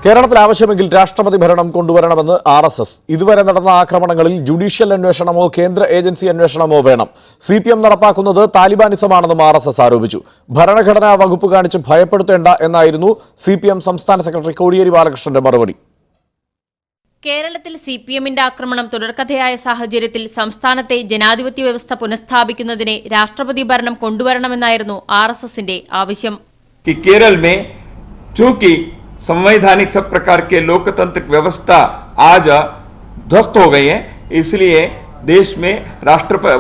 കേരളത്തിൽ ആവശ്യമെങ്കിൽ രാഷ്ട്രപതി ഭരണം കൊണ്ടുവരണമെന്ന് RSS. ഇതുവരെ നടന്ന ആക്രമണങ്ങളിൽ ജുഡീഷ്യൽ അന്വേഷണമോ കേന്ദ്ര ഏജൻസി അന്വേഷണമോ വേണം. CPM നടപ്പാക്കുന്നത് താലിബാനിസമാണെന്നും RSS ആരോപിച്ചു. ഭരണഘടനാ വകുപ്പ് കാണിച്ച് ഭയപ്പെടുത്തേണ്ട എന്നായിരുന്നു CPM സംസ്ഥാന സെക്രട്ടറി കോടിയേരി ബാലകൃഷ്ണന്റെ മറുപടി. കേരളത്തിൽ CPMന്റെ ആക്രമണം തുടർക്കഥയായ സാഹചര്യത്തിൽ സംസ്ഥാനത്തെ ജനാധിപത്യ വ്യവസ്ഥ പുനഃസ്ഥാപിക്കുന്നതിന് രാഷ്ട്രപതി ഭരണം കൊണ്ടുവരണമെന്നായിരുന്നു RSSന്റെ ആവശ്യം. കേരള में चूंकि संवैधानिक सब प्रकार के लोकतांत्रिक व्यवस्था आज ध्वस्त हो गई है, इसलिए देश में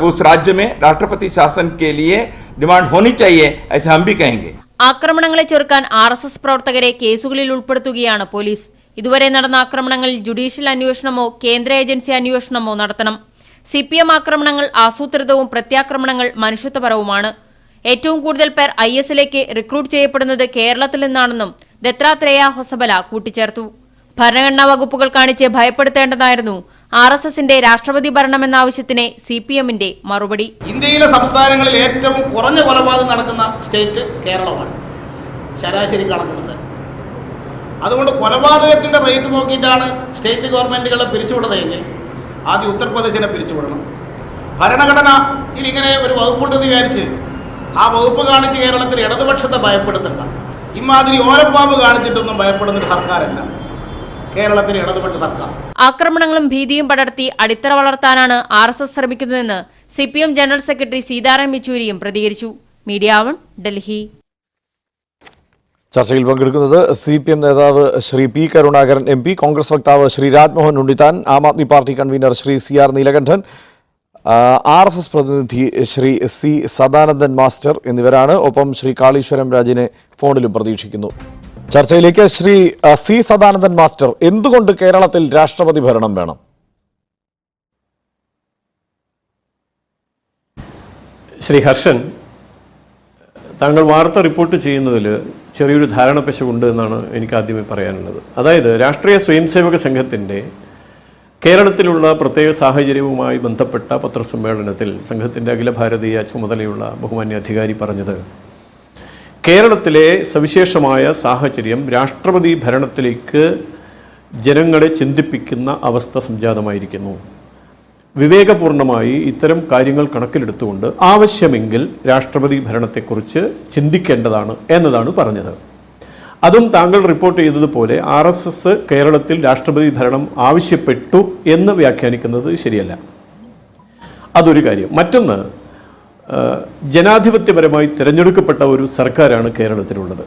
उस राज्य में राष्ट्रपति शासन के लिए डिमांड होनी चाहिए, ऐसे हम भी कहेंगे. ആക്രമണങ്ങളെ ചെറുക്കാൻ RSS പ്രവർത്തകരെ കേസുകളിൽ ഉൾപ്പെടുത്തുകയാണ് പോലീസ്. ഇതുവരെ നടന്ന ആക്രമണങ്ങളിൽ ജുഡീഷ്യൽ അന്വേഷണമോ കേന്ദ്ര ഏജൻസി അന്വേഷണമോ നടത്തണം. CPM ആക്രമണങ്ങൾ ആസൂത്രിതവും പ്രത്യാക്രമണങ്ങൾ മനുഷ്യത്വപരവുമാണ്. ഏറ്റവും കൂടുതൽ പേർ ISലേക്ക് റിക്രൂട്ട് ചെയ്യപ്പെടുന്നത് കേരളത്തിൽ നിന്നാണെന്നും ദത്രാത്രേയ ഹൊസബല കൂട്ടിച്ചേർത്തു. ഭരണഘടനാ വകുപ്പുകൾ കാണിച്ച് ഭയപ്പെടുത്തേണ്ടതായിരുന്നു RSSന്റെ രാഷ്ട്രപതി ഭരണമെന്ന ആവശ്യത്തിന് CPMന്റെ മറുപടി. ഇന്ത്യയിലെ സംസ്ഥാനങ്ങളിൽ ഏറ്റവും കുറഞ്ഞ കൊലപാതകം നടക്കുന്ന സ്റ്റേറ്റ് കേരളമാണ്, ശരാശരി കണക്കെടുത്ത്. അതുകൊണ്ട് കൊലപാതകത്തിന്റെ റേറ്റ് നോക്കിയിട്ടാണ് സ്റ്റേറ്റ് ഗവൺമെന്റുകളെ പിരിച്ചുവിടുന്നതെങ്കിൽ ആദ്യം ഉത്തർപ്രദേശിനെ പിരിച്ചുവിടണം. ഭരണഘടനയിൽ ഇങ്ങനെ ഒരു വകുപ്പുണ്ടെന്ന് വിചാരിച്ച് ആ വകുപ്പ് കാണിച്ച് കേരളത്തിൽ ഇടതുപക്ഷത്തെ ഭയപ്പെടുത്തണ്ട. ഇമാതിരി ഓരപ്പാമ്പ് കാണിച്ചിട്ടൊന്നും ഭയപ്പെടുന്നൊരു സർക്കാരല്ല കേരളത്തിലെ ഇടതുപക്ഷ സർക്കാർ. ആക്രമണങ്ങളും ഭീതിയും പടർത്തി അടിത്തറ വളർത്താനാണ് RSS ശ്രമിക്കുന്നതെന്ന് CPM ജനറൽ സെക്രട്ടറി സീതാറാം യെച്ചൂരിയും പ്രതികരിച്ചു. മീഡിയ 1, ഡൽഹി. ചർച്ചയിൽ പങ്കെടുക്കുന്നത് CPM നേതാവ് ശ്രീ P. കരുണാകരൻ MP, കോൺഗ്രസ് വക്താവ് Shri Rajmohan Unnithan, Aam Aadmi Party convener Shri CR Neelakantan, RSS പ്രതിനിധി ശ്രീ C. സദാനന്ദൻ മാസ്റ്റർ എന്നിവരാണ്. ഒപ്പം ശ്രീ കാളീശ്വരം രാജിനെ ഫോണിലും പ്രതീക്ഷിക്കുന്നു. ചർച്ചയിലേക്ക് ശ്രീ C. സദാനന്ദൻ മാസ്റ്റർ, എന്തുകൊണ്ട് കേരളത്തിൽ രാഷ്ട്രപതി ഭരണം വേണം? ശ്രീ ഹർഷൻ, താങ്കൾ വാർത്ത റിപ്പോർട്ട് ചെയ്യുന്നതിൽ ചെറിയൊരു ധാരണപ്പശകുണ്ട് എന്നാണ് എനിക്ക് ആദ്യമേ പറയാനുള്ളത്. അതായത് രാഷ്ട്രീയ സ്വയംസേവക സംഘത്തിൻ്റെ കേരളത്തിലുള്ള പ്രത്യേക സാഹചര്യവുമായി ബന്ധപ്പെട്ട പത്രസമ്മേളനത്തിൽ സംഘത്തിൻ്റെ അഖില ഭാരതീയ ചുമതലയുള്ള ബഹുമാന്യ അധികാരി പറഞ്ഞത്, കേരളത്തിലെ സവിശേഷമായ സാഹചര്യം രാഷ്ട്രപതി ഭരണത്തിലേക്ക് ജനങ്ങളെ ചിന്തിപ്പിക്കുന്ന അവസ്ഥ സംജാതമായിരിക്കുന്നു. വിവേകപൂർണമായി ഇത്തരം കാര്യങ്ങൾ കണക്കിലെടുത്തുകൊണ്ട് ആവശ്യമെങ്കിൽ രാഷ്ട്രപതി ഭരണത്തെക്കുറിച്ച് ചിന്തിക്കേണ്ടതാണ് എന്നതാണ് പറഞ്ഞത്. അതും താങ്കൾ റിപ്പോർട്ട് ചെയ്തതുപോലെ RSS കേരളത്തിൽ രാഷ്ട്രപതി ഭരണം ആവശ്യപ്പെട്ടു എന്ന് വ്യാഖ്യാനിക്കുന്നത് ശരിയല്ല. അതൊരു കാര്യം. മറ്റൊന്ന്, ജനാധിപത്യപരമായി തിരഞ്ഞെടുക്കപ്പെട്ട ഒരു സർക്കാരാണ് കേരളത്തിലുള്ളത്.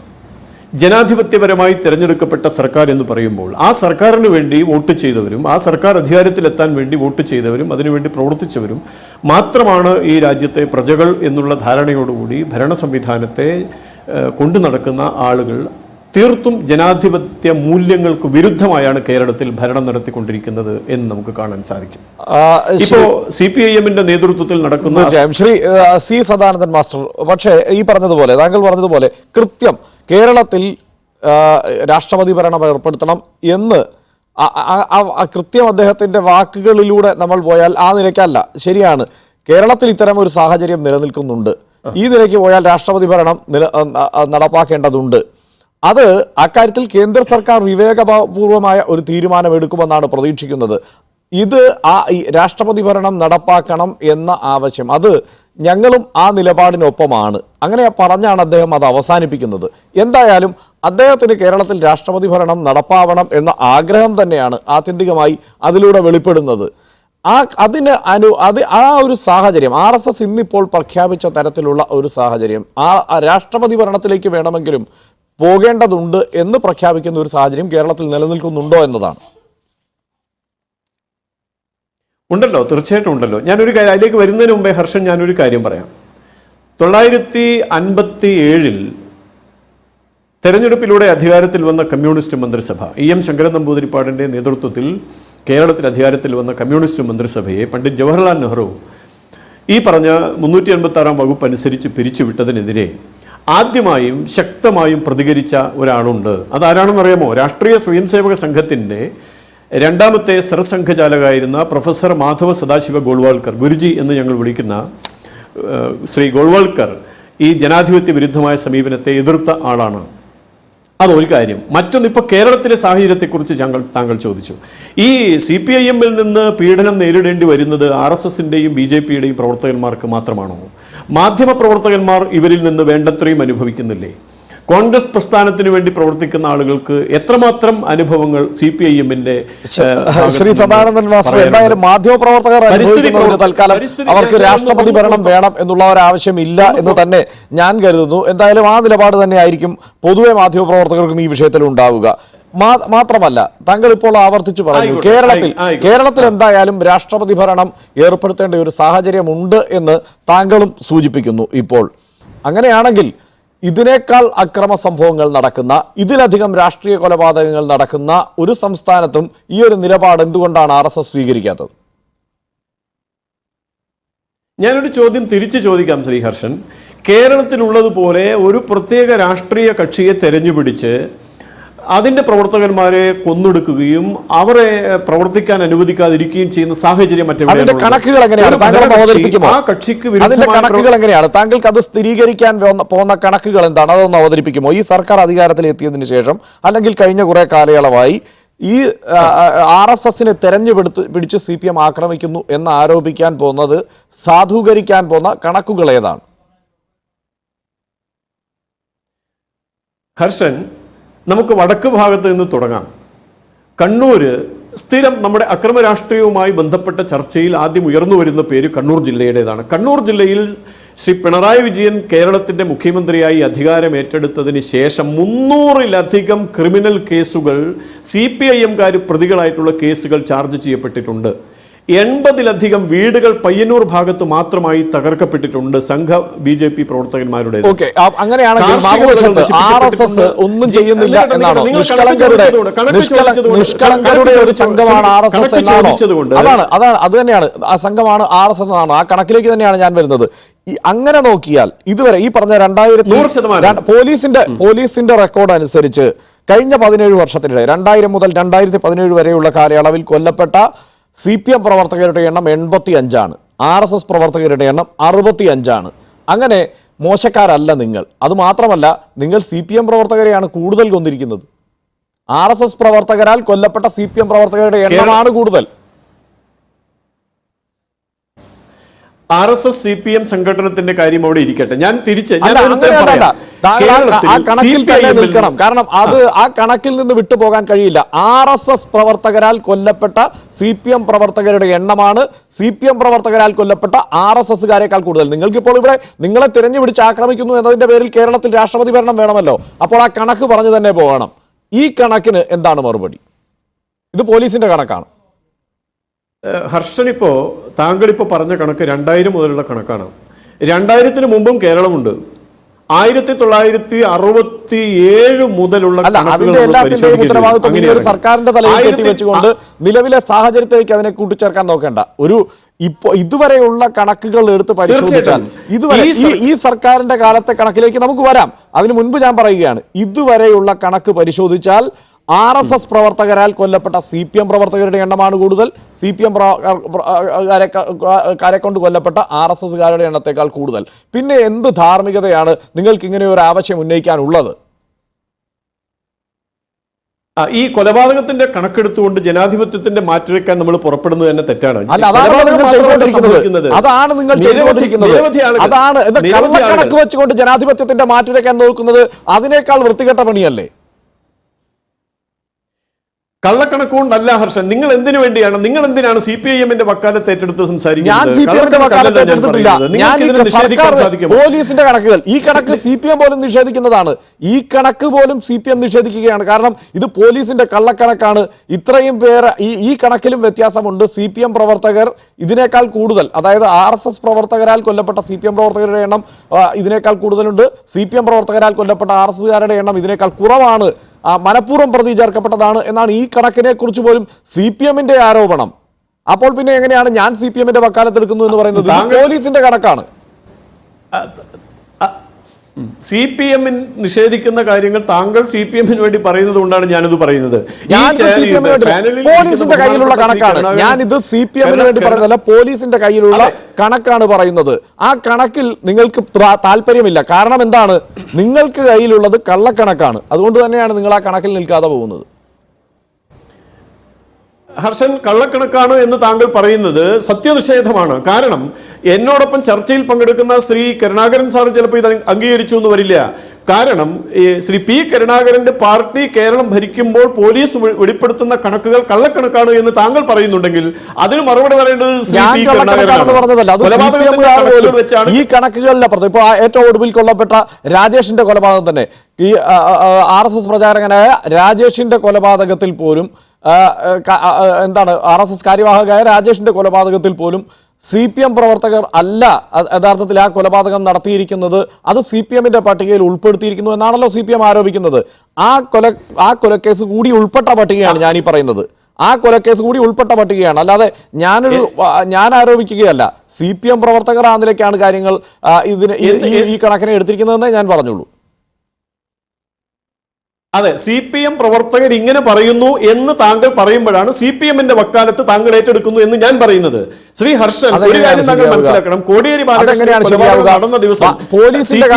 ജനാധിപത്യപരമായി തിരഞ്ഞെടുക്കപ്പെട്ട സർക്കാർ എന്ന് പറയുമ്പോൾ ആ സർക്കാരിന് വേണ്ടി വോട്ട് ചെയ്തവരും ആ സർക്കാർ അധികാരത്തിലെത്താൻ വേണ്ടി വോട്ട് ചെയ്തവരും അതിനുവേണ്ടി പ്രവർത്തിച്ചവരും മാത്രമാണ് ഈ രാജ്യത്തെ പ്രജകൾ എന്നുള്ള ധാരണയോടുകൂടി ഭരണ സംവിധാനത്തെ കൊണ്ടു നടക്കുന്ന ആളുകൾ തീർത്തും ജനാധിപത്യ മൂല്യങ്ങൾക്ക് വിരുദ്ധമായാണ് കേരളത്തിൽ ഭരണം നടത്തിക്കൊണ്ടിരിക്കുന്നത് എന്ന് നമുക്ക് കാണാൻ സാധിക്കും. ഇപ്പോൾ CPIMന്റെ നേതൃത്വത്തിൽ നടക്കുന്ന ശ്രീ C. സദാനന്ദൻ മാസ്റ്റർ, പക്ഷേ ഈ പറഞ്ഞതുപോലെ താങ്കൾ പറഞ്ഞതുപോലെ കൃത്യം കേരളത്തിൽ രാഷ്ട്രപതി ഭരണം ഏർപ്പെടുത്തണം എന്ന് കൃത്യം അദ്ദേഹത്തിൻ്റെ വാക്കുകളിലൂടെ നമ്മൾ പോയാൽ ആ നിലയ്ക്കല്ല. ശരിയാണ്, കേരളത്തിൽ ഇത്തരം ഒരു സാഹചര്യം നിലനിൽക്കുന്നുണ്ട്. ഈ നിലയ്ക്ക് പോയാൽ രാഷ്ട്രപതി ഭരണം നടപ്പാക്കേണ്ടതുണ്ട്. അത് അക്കാര്യത്തിൽ കേന്ദ്ര സർക്കാർ വിവേകപൂർവമായ ഒരു തീരുമാനമെടുക്കുമെന്നാണ് പ്രതീക്ഷിക്കുന്നത്. ഇത് രാഷ്ട്രപതി ഭരണം നടപ്പാക്കണം എന്ന ആവശ്യം, അത് ഞങ്ങളും ആ നിലപാടിനൊപ്പമാണ്. അങ്ങനെ പറഞ്ഞാണ് അദ്ദേഹം അത് അവസാനിപ്പിക്കുന്നത്. എന്തായാലും അദ്ദേഹത്തിന് കേരളത്തിൽ രാഷ്ട്രപതി ഭരണം നടപ്പാവണം എന്ന ആഗ്രഹം തന്നെയാണ് ആത്യന്തികമായി അതിലൂടെ വെളിപ്പെടുന്നത്. ആ ഒരു സാഹചര്യം RSS ഇന്നിപ്പോൾ പ്രഖ്യാപിച്ച തരത്തിലുള്ള ഒരു സാഹചര്യം, ആ രാഷ്ട്രപതി ഭരണത്തിലേക്ക് വേണമെങ്കിലും പോകേണ്ടതുണ്ട് എന്ന് പ്രഖ്യാപിക്കുന്ന ഒരു സാഹചര്യം കേരളത്തിൽ നിലനിൽക്കുന്നുണ്ടോ എന്നതാണ്. ഉണ്ടല്ലോ, തീർച്ചയായിട്ടും ഉണ്ടല്ലോ. ഞാനൊരു കാര്യം അതിലേക്ക് വരുന്നതിന് മുമ്പേ ഹർഷൻ, ഞാനൊരു കാര്യം പറയാം. 1957 തെരഞ്ഞെടുപ്പിലൂടെ അധികാരത്തിൽ വന്ന കമ്മ്യൂണിസ്റ്റ് മന്ത്രിസഭ, EM ശങ്കരൻ നമ്പൂതിരിപ്പാടിൻ്റെ നേതൃത്വത്തിൽ കേരളത്തിൽ അധികാരത്തിൽ വന്ന കമ്മ്യൂണിസ്റ്റ് മന്ത്രിസഭയെ പണ്ഡിറ്റ് ജവഹർലാൽ നെഹ്റു ഈ പറഞ്ഞ 386 വകുപ്പ് അനുസരിച്ച് പിരിച്ചുവിട്ടതിനെതിരെ ആദ്യമായും ശക്തമായും പ്രതികരിച്ച ഒരാളുണ്ട്. അതാരാണെന്നറിയാമോ? രാഷ്ട്രീയ സ്വയംസേവക സംഘത്തിൻ്റെ രണ്ടാമത്തെ സർസംഘചാലകായിരുന്ന പ്രൊഫസർ മാധവ സദാശിവ ഗോൾവാൾക്കർ, ഗുരുജി എന്ന് ഞങ്ങൾ വിളിക്കുന്ന ശ്രീ ഗോൾവാൾക്കർ ഈ ജനാധിപത്യ വിരുദ്ധമായ സമീപനത്തെ എതിർത്ത ആളാണ്. അതൊരു കാര്യം. മറ്റൊന്ന്, ഇപ്പോൾ കേരളത്തിലെ സാഹചര്യത്തെക്കുറിച്ച് താങ്കൾ ചോദിച്ചു. ഈ CPIM-ൽ നിന്ന് പീഡനം നേരിടേണ്ടി വരുന്നത് RSS-ൻ്റെയും BJP-യുടെയും പ്രവർത്തകന്മാർക്ക് മാത്രമാണോ? മാധ്യമ പ്രവർത്തകന്മാർ ഇവരിൽ നിന്ന് വേണ്ടത്രയും അനുഭവിക്കുന്നില്ലേ? കോൺഗ്രസ് പ്രസ്ഥാനത്തിന് വേണ്ടി പ്രവർത്തിക്കുന്ന ആളുകൾക്ക് എത്രമാത്രം അനുഭവങ്ങൾ CPIM-ന്റെ ശ്രീ സദാനന്ദൻ മാസ്റ്റർ, എന്തായാലും മാധ്യമപ്രവർത്തകർ തൽക്കാലം അവർക്ക് രാഷ്ട്രപതി ഭരണം വേണം എന്നുള്ള ഒരു ആവശ്യമില്ല എന്ന് തന്നെ ഞാൻ കരുതുന്നു. എന്തായാലും ആ നിലപാട് തന്നെ ആയിരിക്കും പൊതുവെ മാധ്യമപ്രവർത്തകർക്കും ഈ വിഷയത്തിൽ ഉണ്ടാവുക. മാത്രമല്ല, താങ്കൾ ഇപ്പോൾ ആവർത്തിച്ചു പറഞ്ഞു കേരളത്തിൽ എന്തായാലും രാഷ്ട്രപതി ഭരണം ഏർപ്പെടുത്തേണ്ട ഒരു സാഹചര്യമുണ്ട് എന്ന് താങ്കളും സൂചിപ്പിക്കുന്നു. ഇപ്പോൾ അങ്ങനെയാണെങ്കിൽ ഇതിനേക്കാൾ അക്രമ സംഭവങ്ങൾ നടക്കുന്ന, ഇതിലധികം രാഷ്ട്രീയ കൊലപാതകങ്ങൾ നടക്കുന്ന ഒരു സംസ്ഥാനത്തും ഈ ഒരു നിലപാട് എന്തുകൊണ്ടാണ് RSS സ്വീകരിക്കാത്തത്? ഞാനൊരു ചോദ്യം തിരിച്ചു ചോദിക്കാം ശ്രീഹർഷൻ. കേരളത്തിലുള്ളതുപോലെ ഒരു പ്രത്യേക രാഷ്ട്രീയ കക്ഷിയെ തെരഞ്ഞുപിടിച്ച് അതിൻ്റെ പ്രവർത്തകന്മാരെ കൊന്നൊടുക്കുകയും അവരെ പ്രവർത്തിക്കാൻ അനുവദിക്കാതിരിക്കുകയും ചെയ്യുന്ന സാഹചര്യം കണക്കുകൾ എങ്ങനെയാണ് താങ്കൾക്ക് അത് സ്ഥിരീകരിക്കാൻ പോകുന്ന കണക്കുകൾ എന്താണ്? അതൊന്ന് അവതരിപ്പിക്കുമോ? ഈ സർക്കാർ അധികാരത്തിലെത്തിയതിനു ശേഷം അല്ലെങ്കിൽ കഴിഞ്ഞ കുറെ കാലയളവായി ഈ RSS-നെ പിടിച്ച് CPM ആക്രമിക്കുന്നു എന്ന് ആരോപിക്കാൻ പോകുന്നത്, സാധൂകരിക്കാൻ പോകുന്ന കണക്കുകൾ ഏതാണ്? ഹർഷൻ, നമുക്ക് വടക്ക് ഭാഗത്ത് നിന്ന് തുടങ്ങാം. കണ്ണൂര് സ്ഥിരം നമ്മുടെ അക്രമ രാഷ്ട്രീയവുമായി ബന്ധപ്പെട്ട ചർച്ചയിൽ ആദ്യം ഉയർന്നു വരുന്ന പേര് കണ്ണൂർ ജില്ലയുടേതാണ്. കണ്ണൂർ ജില്ലയിൽ ശ്രീ പിണറായി വിജയൻ കേരളത്തിൻ്റെ മുഖ്യമന്ത്രിയായി അധികാരം ഏറ്റെടുത്തതിന് ശേഷം 300-ലധികം ക്രിമിനൽ കേസുകൾ CPIM-കാർ പ്രതികളായിട്ടുള്ള കേസുകൾ ചാർജ് ചെയ്യപ്പെട്ടിട്ടുണ്ട്. 80-ലധികം വീടുകൾ പയ്യന്നൂർ ഭാഗത്ത് മാത്രമായി തകർക്കപ്പെട്ടിട്ടുണ്ട് സംഘ BJP പ്രവർത്തകന്മാരുടെ. ഒന്നും ചെയ്യുന്നില്ല എന്നാണോ? അത് തന്നെയാണ്, ആ സംഘമാണ് RSS എന്നാണ്. ആ കണക്കിലേക്ക് തന്നെയാണ് ഞാൻ വരുന്നത്. അങ്ങനെ നോക്കിയാൽ ഇതുവരെ ഈ പറഞ്ഞ 2000 പോലീസിന്റെ റെക്കോർഡ് അനുസരിച്ച് കഴിഞ്ഞ 17 വർഷത്തിനിടെ 2000 മുതൽ 2017 വരെയുള്ള കാലയളവിൽ കൊല്ലപ്പെട്ട CPM പ്രവർത്തകരുടെ എണ്ണം 85ആണ്. RSS പ്രവർത്തകരുടെ എണ്ണം 65ആണ്. അങ്ങനെ മോശക്കാരല്ല നിങ്ങൾ. അതുമാത്രമല്ല, നിങ്ങൾ CPM പ്രവർത്തകരെയാണ് കൂടുതൽ കൊന്നിരിക്കുന്നത്. RSS പ്രവർത്തകരാൽ കൊല്ലപ്പെട്ട CPM പ്രവർത്തകരുടെ എണ്ണമാണ് കൂടുതൽ. RSS CPM സംഘടനത്തിന്റെ കാര്യം അവിടെ ഇരിക്കട്ടെ. ഞാൻ കണക്കിൽ തന്നെ നിൽക്കണം. കാരണം അത് ആ കണക്കിൽ നിന്ന് വിട്ടുപോകാൻ കഴിയില്ല. RSS പ്രവർത്തകരാൽ കൊല്ലപ്പെട്ട CPM പ്രവർത്തകരുടെ എണ്ണമാണ് CPM പ്രവർത്തകരാൽ കൊല്ലപ്പെട്ട RSS-കാരേക്കാൾ കൂടുതൽ. നിങ്ങൾക്കിപ്പോൾ ഇവിടെ നിങ്ങളെ തിരഞ്ഞുപിടിച്ച് ആക്രമിക്കുന്നു എന്നതിന്റെ പേരിൽ കേരളത്തിൽ രാഷ്ട്രപതി ഭരണം വേണമല്ലോ. അപ്പോൾ ആ കണക്ക് പറഞ്ഞു തന്നെ പോകണം. ഈ കണക്കിന് എന്താണ് മറുപടി? ഇത് പോലീസിന്റെ കണക്കാണ്. ഹർഷൻ, താങ്കളിപ്പോൾ പറഞ്ഞ കണക്ക് 2000 മുതലുള്ള കണക്കാണ്. 2000-ന് മുമ്പും കേരളമുണ്ട്. 1967 മുതലുള്ള സർക്കാരിന്റെ തലയിൽ വെച്ചുകൊണ്ട് നിലവിലെ സാഹചര്യത്തിലേക്ക് അതിനെ കൂട്ടിച്ചേർക്കാൻ നോക്കേണ്ട. ഇതുവരെയുള്ള കണക്കുകൾ എടുത്ത് പരിശോധിച്ചാൽ ഈ സർക്കാരിന്റെ കാലത്തെ കണക്കിലേക്ക് നമുക്ക് വരാം. അതിനു മുൻപ് ഞാൻ പറയുകയാണ്, ഇതുവരെയുള്ള കണക്ക് പരിശോധിച്ചാൽ RSS പ്രവർത്തകരാൽ കൊല്ലപ്പെട്ട CPM പ്രവർത്തകരുടെ എണ്ണമാണ് കൂടുതൽ. CPM കാരെ കൊണ്ട് കൊല്ലപ്പെട്ട RSS-കാരുടെ എണ്ണത്തേക്കാൾ കൂടുതൽ. പിന്നെ എന്ത് ധാർമ്മികതയാണ് നിങ്ങൾക്ക് ഇങ്ങനെ ഒരു ആവശ്യം ഉന്നയിക്കാനുള്ളത്? ഈ കൊലപാതകത്തിന്റെ കണക്കെടുത്തുകൊണ്ട് ജനാധിപത്യത്തിന്റെ മാറ്റിവെക്കാൻ നമ്മൾ പുറപ്പെടുന്നത് തന്നെ തെറ്റാണ്. അതാണ് നിങ്ങൾ ചെയ്തുകൊണ്ടിരിക്കുന്നത്. അതാണ് കണക്ക് വെച്ചുകൊണ്ട് ജനാധിപത്യത്തിന്റെ മാറ്റിവെക്കാൻ നോക്കുന്നത്. അതിനേക്കാൾ വൃത്തികെട്ട പണിയല്ലേ? കള്ളക്കണക്കുകൊണ്ടല്ല ഹർഷൻ. നിങ്ങൾ എന്തിനാണ് CPIM-ന്റെ വക്കാലത്ത് ഏറ്റെടുത്ത് സംസാരിക്കുന്നത്? പോലീസിന്റെ കണക്കുകൾ, ഈ കണക്ക് CPM പോലും നിഷേധിക്കുന്നതാണ്. ഈ കണക്ക് പോലും CPM നിഷേധിക്കുകയാണ്. കാരണം ഇത് പോലീസിന്റെ കള്ളക്കണക്കാണ്. ഇത്രയും പേര് ഈ കണക്കിലും വ്യത്യാസമുണ്ട്. CPM പ്രവർത്തകർ ഇതിനേക്കാൾ കൂടുതൽ, അതായത് RSS പ്രവർത്തകരാൽ കൊല്ലപ്പെട്ട CPM പ്രവർത്തകരുടെ എണ്ണം ഇതിനേക്കാൾ കൂടുതലുണ്ട്. CPM പ്രവർത്തകരാൽ കൊല്ലപ്പെട്ട RSS-കാരുടെ എണ്ണം ഇതിനേക്കാൾ കുറവാണ്. മനഃപൂർവ്വം പ്രതി ചേർക്കപ്പെട്ടതാണ് എന്നാണ് ഈ കണക്കിനെ കുറിച്ച് പോലും CPM-ന്റെ ആരോപണം. അപ്പോൾ പിന്നെ എങ്ങനെയാണ് ഞാൻ CPM-ന്റെ വക്കാലത്തെടുക്കുന്നു എന്ന് പറയുന്നത്? പോലീസിന്റെ കണക്കാണ്. CPM നിഷേധിക്കുന്ന കാര്യങ്ങൾ താങ്കൾ CPM വേണ്ടി പറയുന്നത് കൊണ്ടാണ് ഞാനിത് പറയുന്നത്. പോലീസിന്റെ കയ്യിലുള്ള കണക്കാണ്. ഞാനിത് CPM വേണ്ടി പറയുന്നതല്ല, പോലീസിന്റെ കയ്യിലുള്ള കണക്കാണ് പറയുന്നത്. ആ കണക്കിൽ നിങ്ങൾക്ക് താല്പര്യമില്ല. കാരണം എന്താണ്? നിങ്ങൾക്ക് കയ്യിലുള്ളത് കള്ളക്കണക്കാണ്. അതുകൊണ്ട് തന്നെയാണ് നിങ്ങൾ ആ കണക്കിൽ നിൽക്കാതെ പോകുന്നത്. ഹർഷൻ, കള്ളക്കണക്കാണ് എന്ന് താങ്കൾ പറയുന്നത് സത്യനിഷേധമാണ്. കാരണം എന്നോടൊപ്പം ചർച്ചയിൽ പങ്കെടുക്കുന്ന ശ്രീ കരുണാകരൻ സാർ ചിലപ്പോൾ ഇത് അംഗീകരിച്ചു എന്ന് വരില്ല. കാരണം ശ്രീ P. കരുണാകരന്റെ പാർട്ടി കേരളം ഭരിക്കുമ്പോൾ പോലീസ് വെളിപ്പെടുത്തുന്ന കണക്കുകൾ കള്ളക്കണക്കാണ് എന്ന് താങ്കൾ പറയുന്നുണ്ടെങ്കിൽ അതിന് മറുപടി പറയേണ്ടത് ശ്രീ P. കരുണാകരനാണ്. വെച്ചാണ് ഈ കണക്കുകളിലപ്പുറത്ത് ഇപ്പൊ ഏറ്റവും ഒടുവിൽ കൊല്ലപ്പെട്ട രാജേഷിന്റെ കൊലപാതകം തന്നെ, ഈ RSS പ്രചാരകനായ രാജേഷിന്റെ കൊലപാതകത്തിൽ പോലും എന്താണ് RSS കാര്യവാഹകനായ രാജേഷിന്റെ കൊലപാതകത്തിൽ പോലും CPM പ്രവർത്തകർ അല്ല യഥാർത്ഥത്തിൽ ആ കൊലപാതകം നടത്തിയിരിക്കുന്നത്. അത് CPMന്റെ പട്ടികയിൽ ഉൾപ്പെടുത്തിയിരിക്കുന്നു എന്നാണല്ലോ CPM ആരോപിക്കുന്നത്. ആ കൊലക്കേസ് കൂടി ഉൾപ്പെട്ട പട്ടികയാണ് ഞാൻ ഈ പറയുന്നത്. ആ കൊലക്കേസ് കൂടി ഉൾപ്പെട്ട പട്ടികയാണ്. അല്ലാതെ ഞാൻ ആരോപിക്കുകയല്ല. CPM പ്രവർത്തകർ ആ നിലയ്ക്കാണ് കാര്യങ്ങൾ ഈ കണക്കിനെ എടുത്തിരിക്കുന്നതെന്നേ ഞാൻ പറഞ്ഞുള്ളൂ. അതെ, CPM പ്രവർത്തകർ ഇങ്ങനെ പറയുന്നു എന്ന് താങ്കൾ പറയുമ്പോഴാണ് CPMന്റെ വക്കാലത്ത് താങ്കൾ ഏറ്റെടുക്കുന്നു എന്ന് ഞാൻ പറയുന്നത്. ശ്രീ ഹർഷൻ, ഒരു കാര്യം താങ്കൾ മനസ്സിലാക്കണം. കോടിയേരി ബാലകൃഷ്ണൻ നടന്ന ദിവസം പോലീസിന്റെ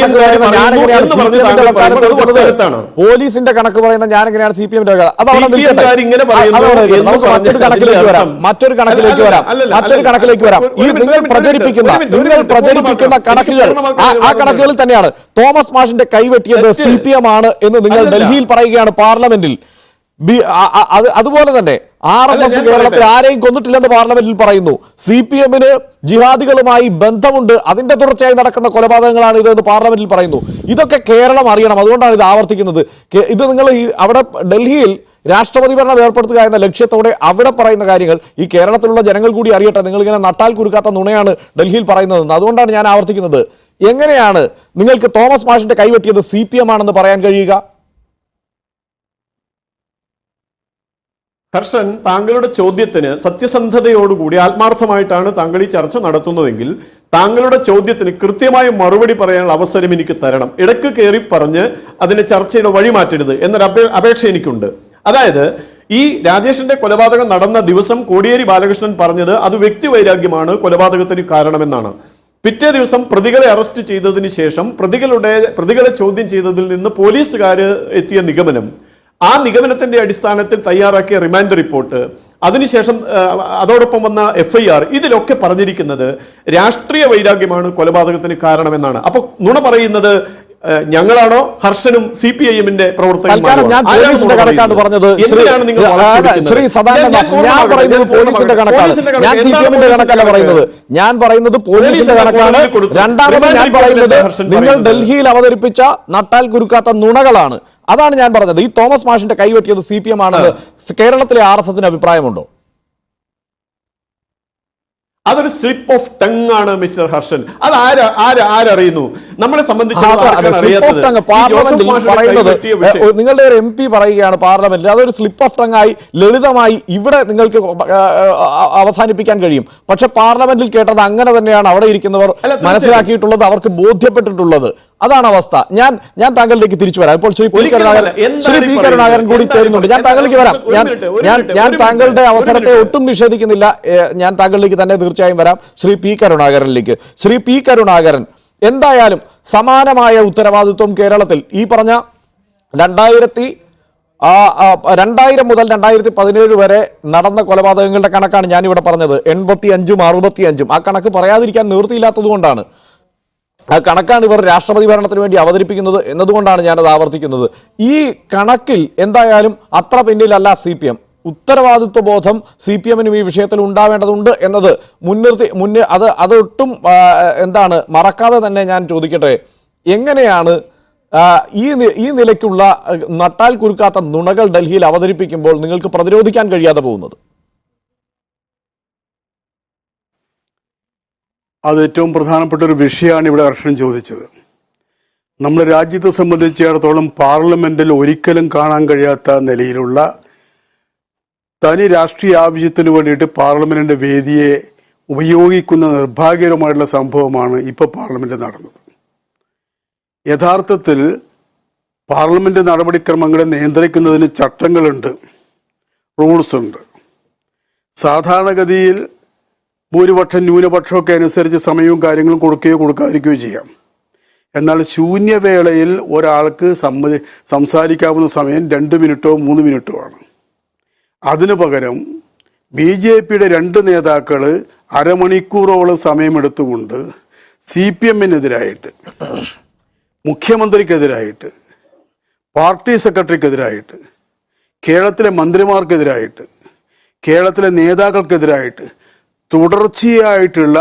കണക്ക് പറയുന്ന ഞാൻ എങ്ങനെയാണ് CPMന്റെ മറ്റൊരു കണക്കിലേക്ക് വരാം. ഈ നിങ്ങൾ പ്രചരിപ്പിക്കുന്ന കണക്കുകൾ ആ കണക്കുകളിൽ തന്നെയാണ്. തോമസ് മാഷിന്റെ കൈവെട്ടിയത് CPM ആണ് എന്ന് നിങ്ങൾ ഡൽഹിയിൽ പറയുകയാണ് പാർലമെന്റിൽ. അതുപോലെ തന്നെ RSS കേരളത്തിൽ ആരെയും കൊന്നിട്ടില്ലെന്ന് പാർലമെന്റിൽ പറയുന്നു. CPMന് ജിഹാദികളുമായി ബന്ധമുണ്ട്, അതിന്റെ തുടർച്ചയായി നടക്കുന്ന കൊലപാതകങ്ങളാണ് ഇതെന്ന് പാർലമെന്റിൽ പറയുന്നു. ഇതൊക്കെ കേരളം അറിയണം. അതുകൊണ്ടാണ് ഇത് ആവർത്തിക്കുന്നത്. ഇത് നിങ്ങൾ അവിടെ ഡൽഹിയിൽ രാഷ്ട്രപതി ഭരണം ഏർപ്പെടുത്തുക എന്ന ലക്ഷ്യത്തോടെ അവിടെ പറയുന്ന കാര്യങ്ങൾ ഈ കേരളത്തിലുള്ള ജനങ്ങൾ കൂടി അറിയട്ടെ. നിങ്ങളിങ്ങനെ നട്ടാൽ കുരുക്കാത്ത നുണയാണ് ഡൽഹിയിൽ പറയുന്നതെന്ന്. അതുകൊണ്ടാണ് ഞാൻ ആവർത്തിക്കുന്നത്. എങ്ങനെയാണ് നിങ്ങൾക്ക് തോമസ് മാഷിന്റെ കൈവെട്ടിയത് CPM ആണെന്ന് പറയാൻ കഴിയുക? ഹർഷൻ, താങ്കളുടെ ചോദ്യത്തിന് സത്യസന്ധതയോടുകൂടി ആത്മാർത്ഥമായിട്ടാണ് താങ്കൾ ഈ ചർച്ച നടത്തുന്നതെങ്കിൽ താങ്കളുടെ ചോദ്യത്തിന് കൃത്യമായ മറുപടി പറയാനുള്ള അവസരം എനിക്ക് തരണം. ഇടയ്ക്ക് കയറി പറഞ്ഞ് അതിനെ ചർച്ചയുടെ വഴി മാറ്റരുത് എന്നൊരു അപേക്ഷ എനിക്കുണ്ട്. അതായത്, ഈ രാജേഷിന്റെ കൊലപാതകം നടന്ന ദിവസം കോടിയേരി ബാലകൃഷ്ണൻ പറഞ്ഞത് അത് വ്യക്തിവൈരാഗ്യമാണ് കൊലപാതകത്തിന് കാരണമെന്നാണ്. പിറ്റേ ദിവസം പ്രതികളെ അറസ്റ്റ് ചെയ്തതിന് ശേഷം പ്രതികളെ ചോദ്യം ചെയ്തതിൽ നിന്ന് പോലീസുകാർ എത്തിയ നിഗമനം, ആ നിഗമനത്തിന്റെ അടിസ്ഥാനത്തിൽ തയ്യാറാക്കിയ റിമാൻഡ് റിപ്പോർട്ട്, അതിനുശേഷം അതോടൊപ്പം വന്ന FIR, ഇതിലൊക്കെ പറഞ്ഞിരിക്കുന്നത് രാഷ്ട്രീയ വൈരാഗ്യമാണ് കൊലപാതകത്തിന് കാരണമെന്നാണ്. അപ്പൊ നുണ പറയുന്നത് ഞങ്ങളാണോ ഹർഷനും CPIMന്റെ പ്രവർത്തകരും? ഞാൻ പോലീസിന്റെ കണക്കാണ് പറഞ്ഞത്. ഞാൻ പറയുന്നത് പോലീസിന്റെ കണക്കാണ്. രണ്ടാമത് ഞാൻ പറയുന്നത് നിങ്ങൾ ഡൽഹിയിൽ അവതരിപ്പിച്ച നട്ടാൽ കുരുക്കാത്ത നുണകളാണ്. അതാണ് ഞാൻ പറഞ്ഞത്. ഈ തോമസ് മാഷിന്റെ കൈവെട്ടിയത് CPM ആണെന്ന് കേരളത്തിലെ RSSന് അഭിപ്രായമുണ്ടോ? അതൊരു സ്ലിപ്പ് ഓഫ് ടങ് ആണ് മിസ്റ്റർ ഹർഷൻ. അത് ആരറിയുന്നു? നമ്മളെ നിങ്ങളുടെ ഒരു MP പറയുകയാണ് പാർലമെന്റിൽ, അതൊരു സ്ലിപ്പ് ഓഫ് ടങ് ആയി ലളിതമായി ഇവിടെ നിങ്ങൾക്ക് അവസാനിപ്പിക്കാൻ കഴിയും. പക്ഷെ പാർലമെന്റിൽ കേട്ടത് അങ്ങനെ തന്നെയാണ് അവിടെ ഇരിക്കുന്നവർ മനസ്സിലാക്കിയിട്ടുള്ളത്, അവർക്ക് ബോധ്യപ്പെട്ടിട്ടുള്ളത്. അതാണ് അവസ്ഥ. ഞാൻ താങ്കളിലേക്ക് തിരിച്ചു വരാം. ഇപ്പോൾ ശ്രീ P. കരുണാകരൻ കൂടി ചേരുന്നുണ്ട്. ഞാൻ താങ്കളിലേക്ക് വരാം. ഞാൻ താങ്കളുടെ അവസരത്തെ ഒട്ടും നിഷേധിക്കുന്നില്ല. ഞാൻ താങ്കളിലേക്ക് തന്നെ തീർച്ചയായും വരാം. ശ്രീ P. കരുണാകരനിലേക്ക്. ശ്രീ P. കരുണാകരൻ, എന്തായാലും സമാനമായ ഉത്തരവാദിത്വം കേരളത്തിൽ ഈ പറഞ്ഞ 2000 മുതൽ 2017 വരെ നടന്ന കൊലപാതകങ്ങളുടെ കണക്കാണ് ഞാനിവിടെ പറഞ്ഞത്. 85ഉം 65ഉം. ആ കണക്ക് പറയാതിരിക്കാൻ നിവൃത്തിയില്ലാത്തത് കൊണ്ടാണ്. ആ കണക്കാണ് ഇവർ രാഷ്ട്രപതി ഭരണത്തിന് വേണ്ടി അവതരിപ്പിക്കുന്നത് എന്നതുകൊണ്ടാണ് ഞാനത് ആവർത്തിക്കുന്നത്. ഈ കണക്കിൽ എന്തായാലും അത്ര പിന്നിലല്ല CPM. ഉത്തരവാദിത്വ ബോധം CPMനും ഈ വിഷയത്തിൽ ഉണ്ടാവേണ്ടതുണ്ട് എന്നത് അതൊട്ടും എന്താണ് മറക്കാതെ തന്നെ ഞാൻ ചോദിക്കട്ടെ, എങ്ങനെയാണ് ഈ നിലയ്ക്കുള്ള നട്ടാൽ കുരുക്കാത്ത നുണകൾ ഡൽഹിയിൽ അവതരിപ്പിക്കുമ്പോൾ നിങ്ങൾക്ക് പ്രതിരോധിക്കാൻ കഴിയാതെ പോകുന്നത്? അത് ഏറ്റവും പ്രധാനപ്പെട്ട ഒരു വിഷയമാണ് ഇവിടെ ഹർഷൻ ചോദിച്ചത്. നമ്മുടെ രാജ്യത്തെ സംബന്ധിച്ചിടത്തോളം പാർലമെന്റിൽ ഒരിക്കലും കാണാൻ കഴിയാത്ത നിലയിലുള്ള തനി രാഷ്ട്രീയ ആവശ്യത്തിന് വേണ്ടിയിട്ട് പാർലമെന്റിന്റെ വേദിയെ ഉപയോഗിക്കുന്ന നിർഭാഗ്യകരമായിട്ടുള്ള സംഭവമാണ് ഇപ്പോൾ പാർലമെന്റിൽ നടന്നത്. യഥാർത്ഥത്തിൽ പാർലമെന്റ് നടപടിക്രമങ്ങളെ നിയന്ത്രിക്കുന്നതിന് ചട്ടങ്ങളുണ്ട്, റൂൾസ് ഉണ്ട്. സാധാരണഗതിയിൽ ഭൂരിപക്ഷം ന്യൂനപക്ഷമൊക്കെ അനുസരിച്ച് സമയവും കാര്യങ്ങളും കൊടുക്കുകയോ കൊടുക്കാതിരിക്കുകയോ ചെയ്യാം. എന്നാൽ ശൂന്യവേളയിൽ ഒരാൾക്ക് സംസാരിക്കാവുന്ന സമയം 2 മിനിറ്റോ 3 മിനിറ്റോ ആണ്. അതിനു പകരം BJPയുടെ 2 നേതാക്കൾ അരമണിക്കൂറോളം സമയമെടുത്തുകൊണ്ട് CPM-നെതിരായിട്ട്, മുഖ്യമന്ത്രിക്കെതിരായിട്ട്, പാർട്ടി സെക്രട്ടറിക്കെതിരായിട്ട്, കേരളത്തിലെ മന്ത്രിമാർക്കെതിരായിട്ട്, കേരളത്തിലെ നേതാക്കൾക്കെതിരായിട്ട് തുടർച്ചയായിട്ടുള്ള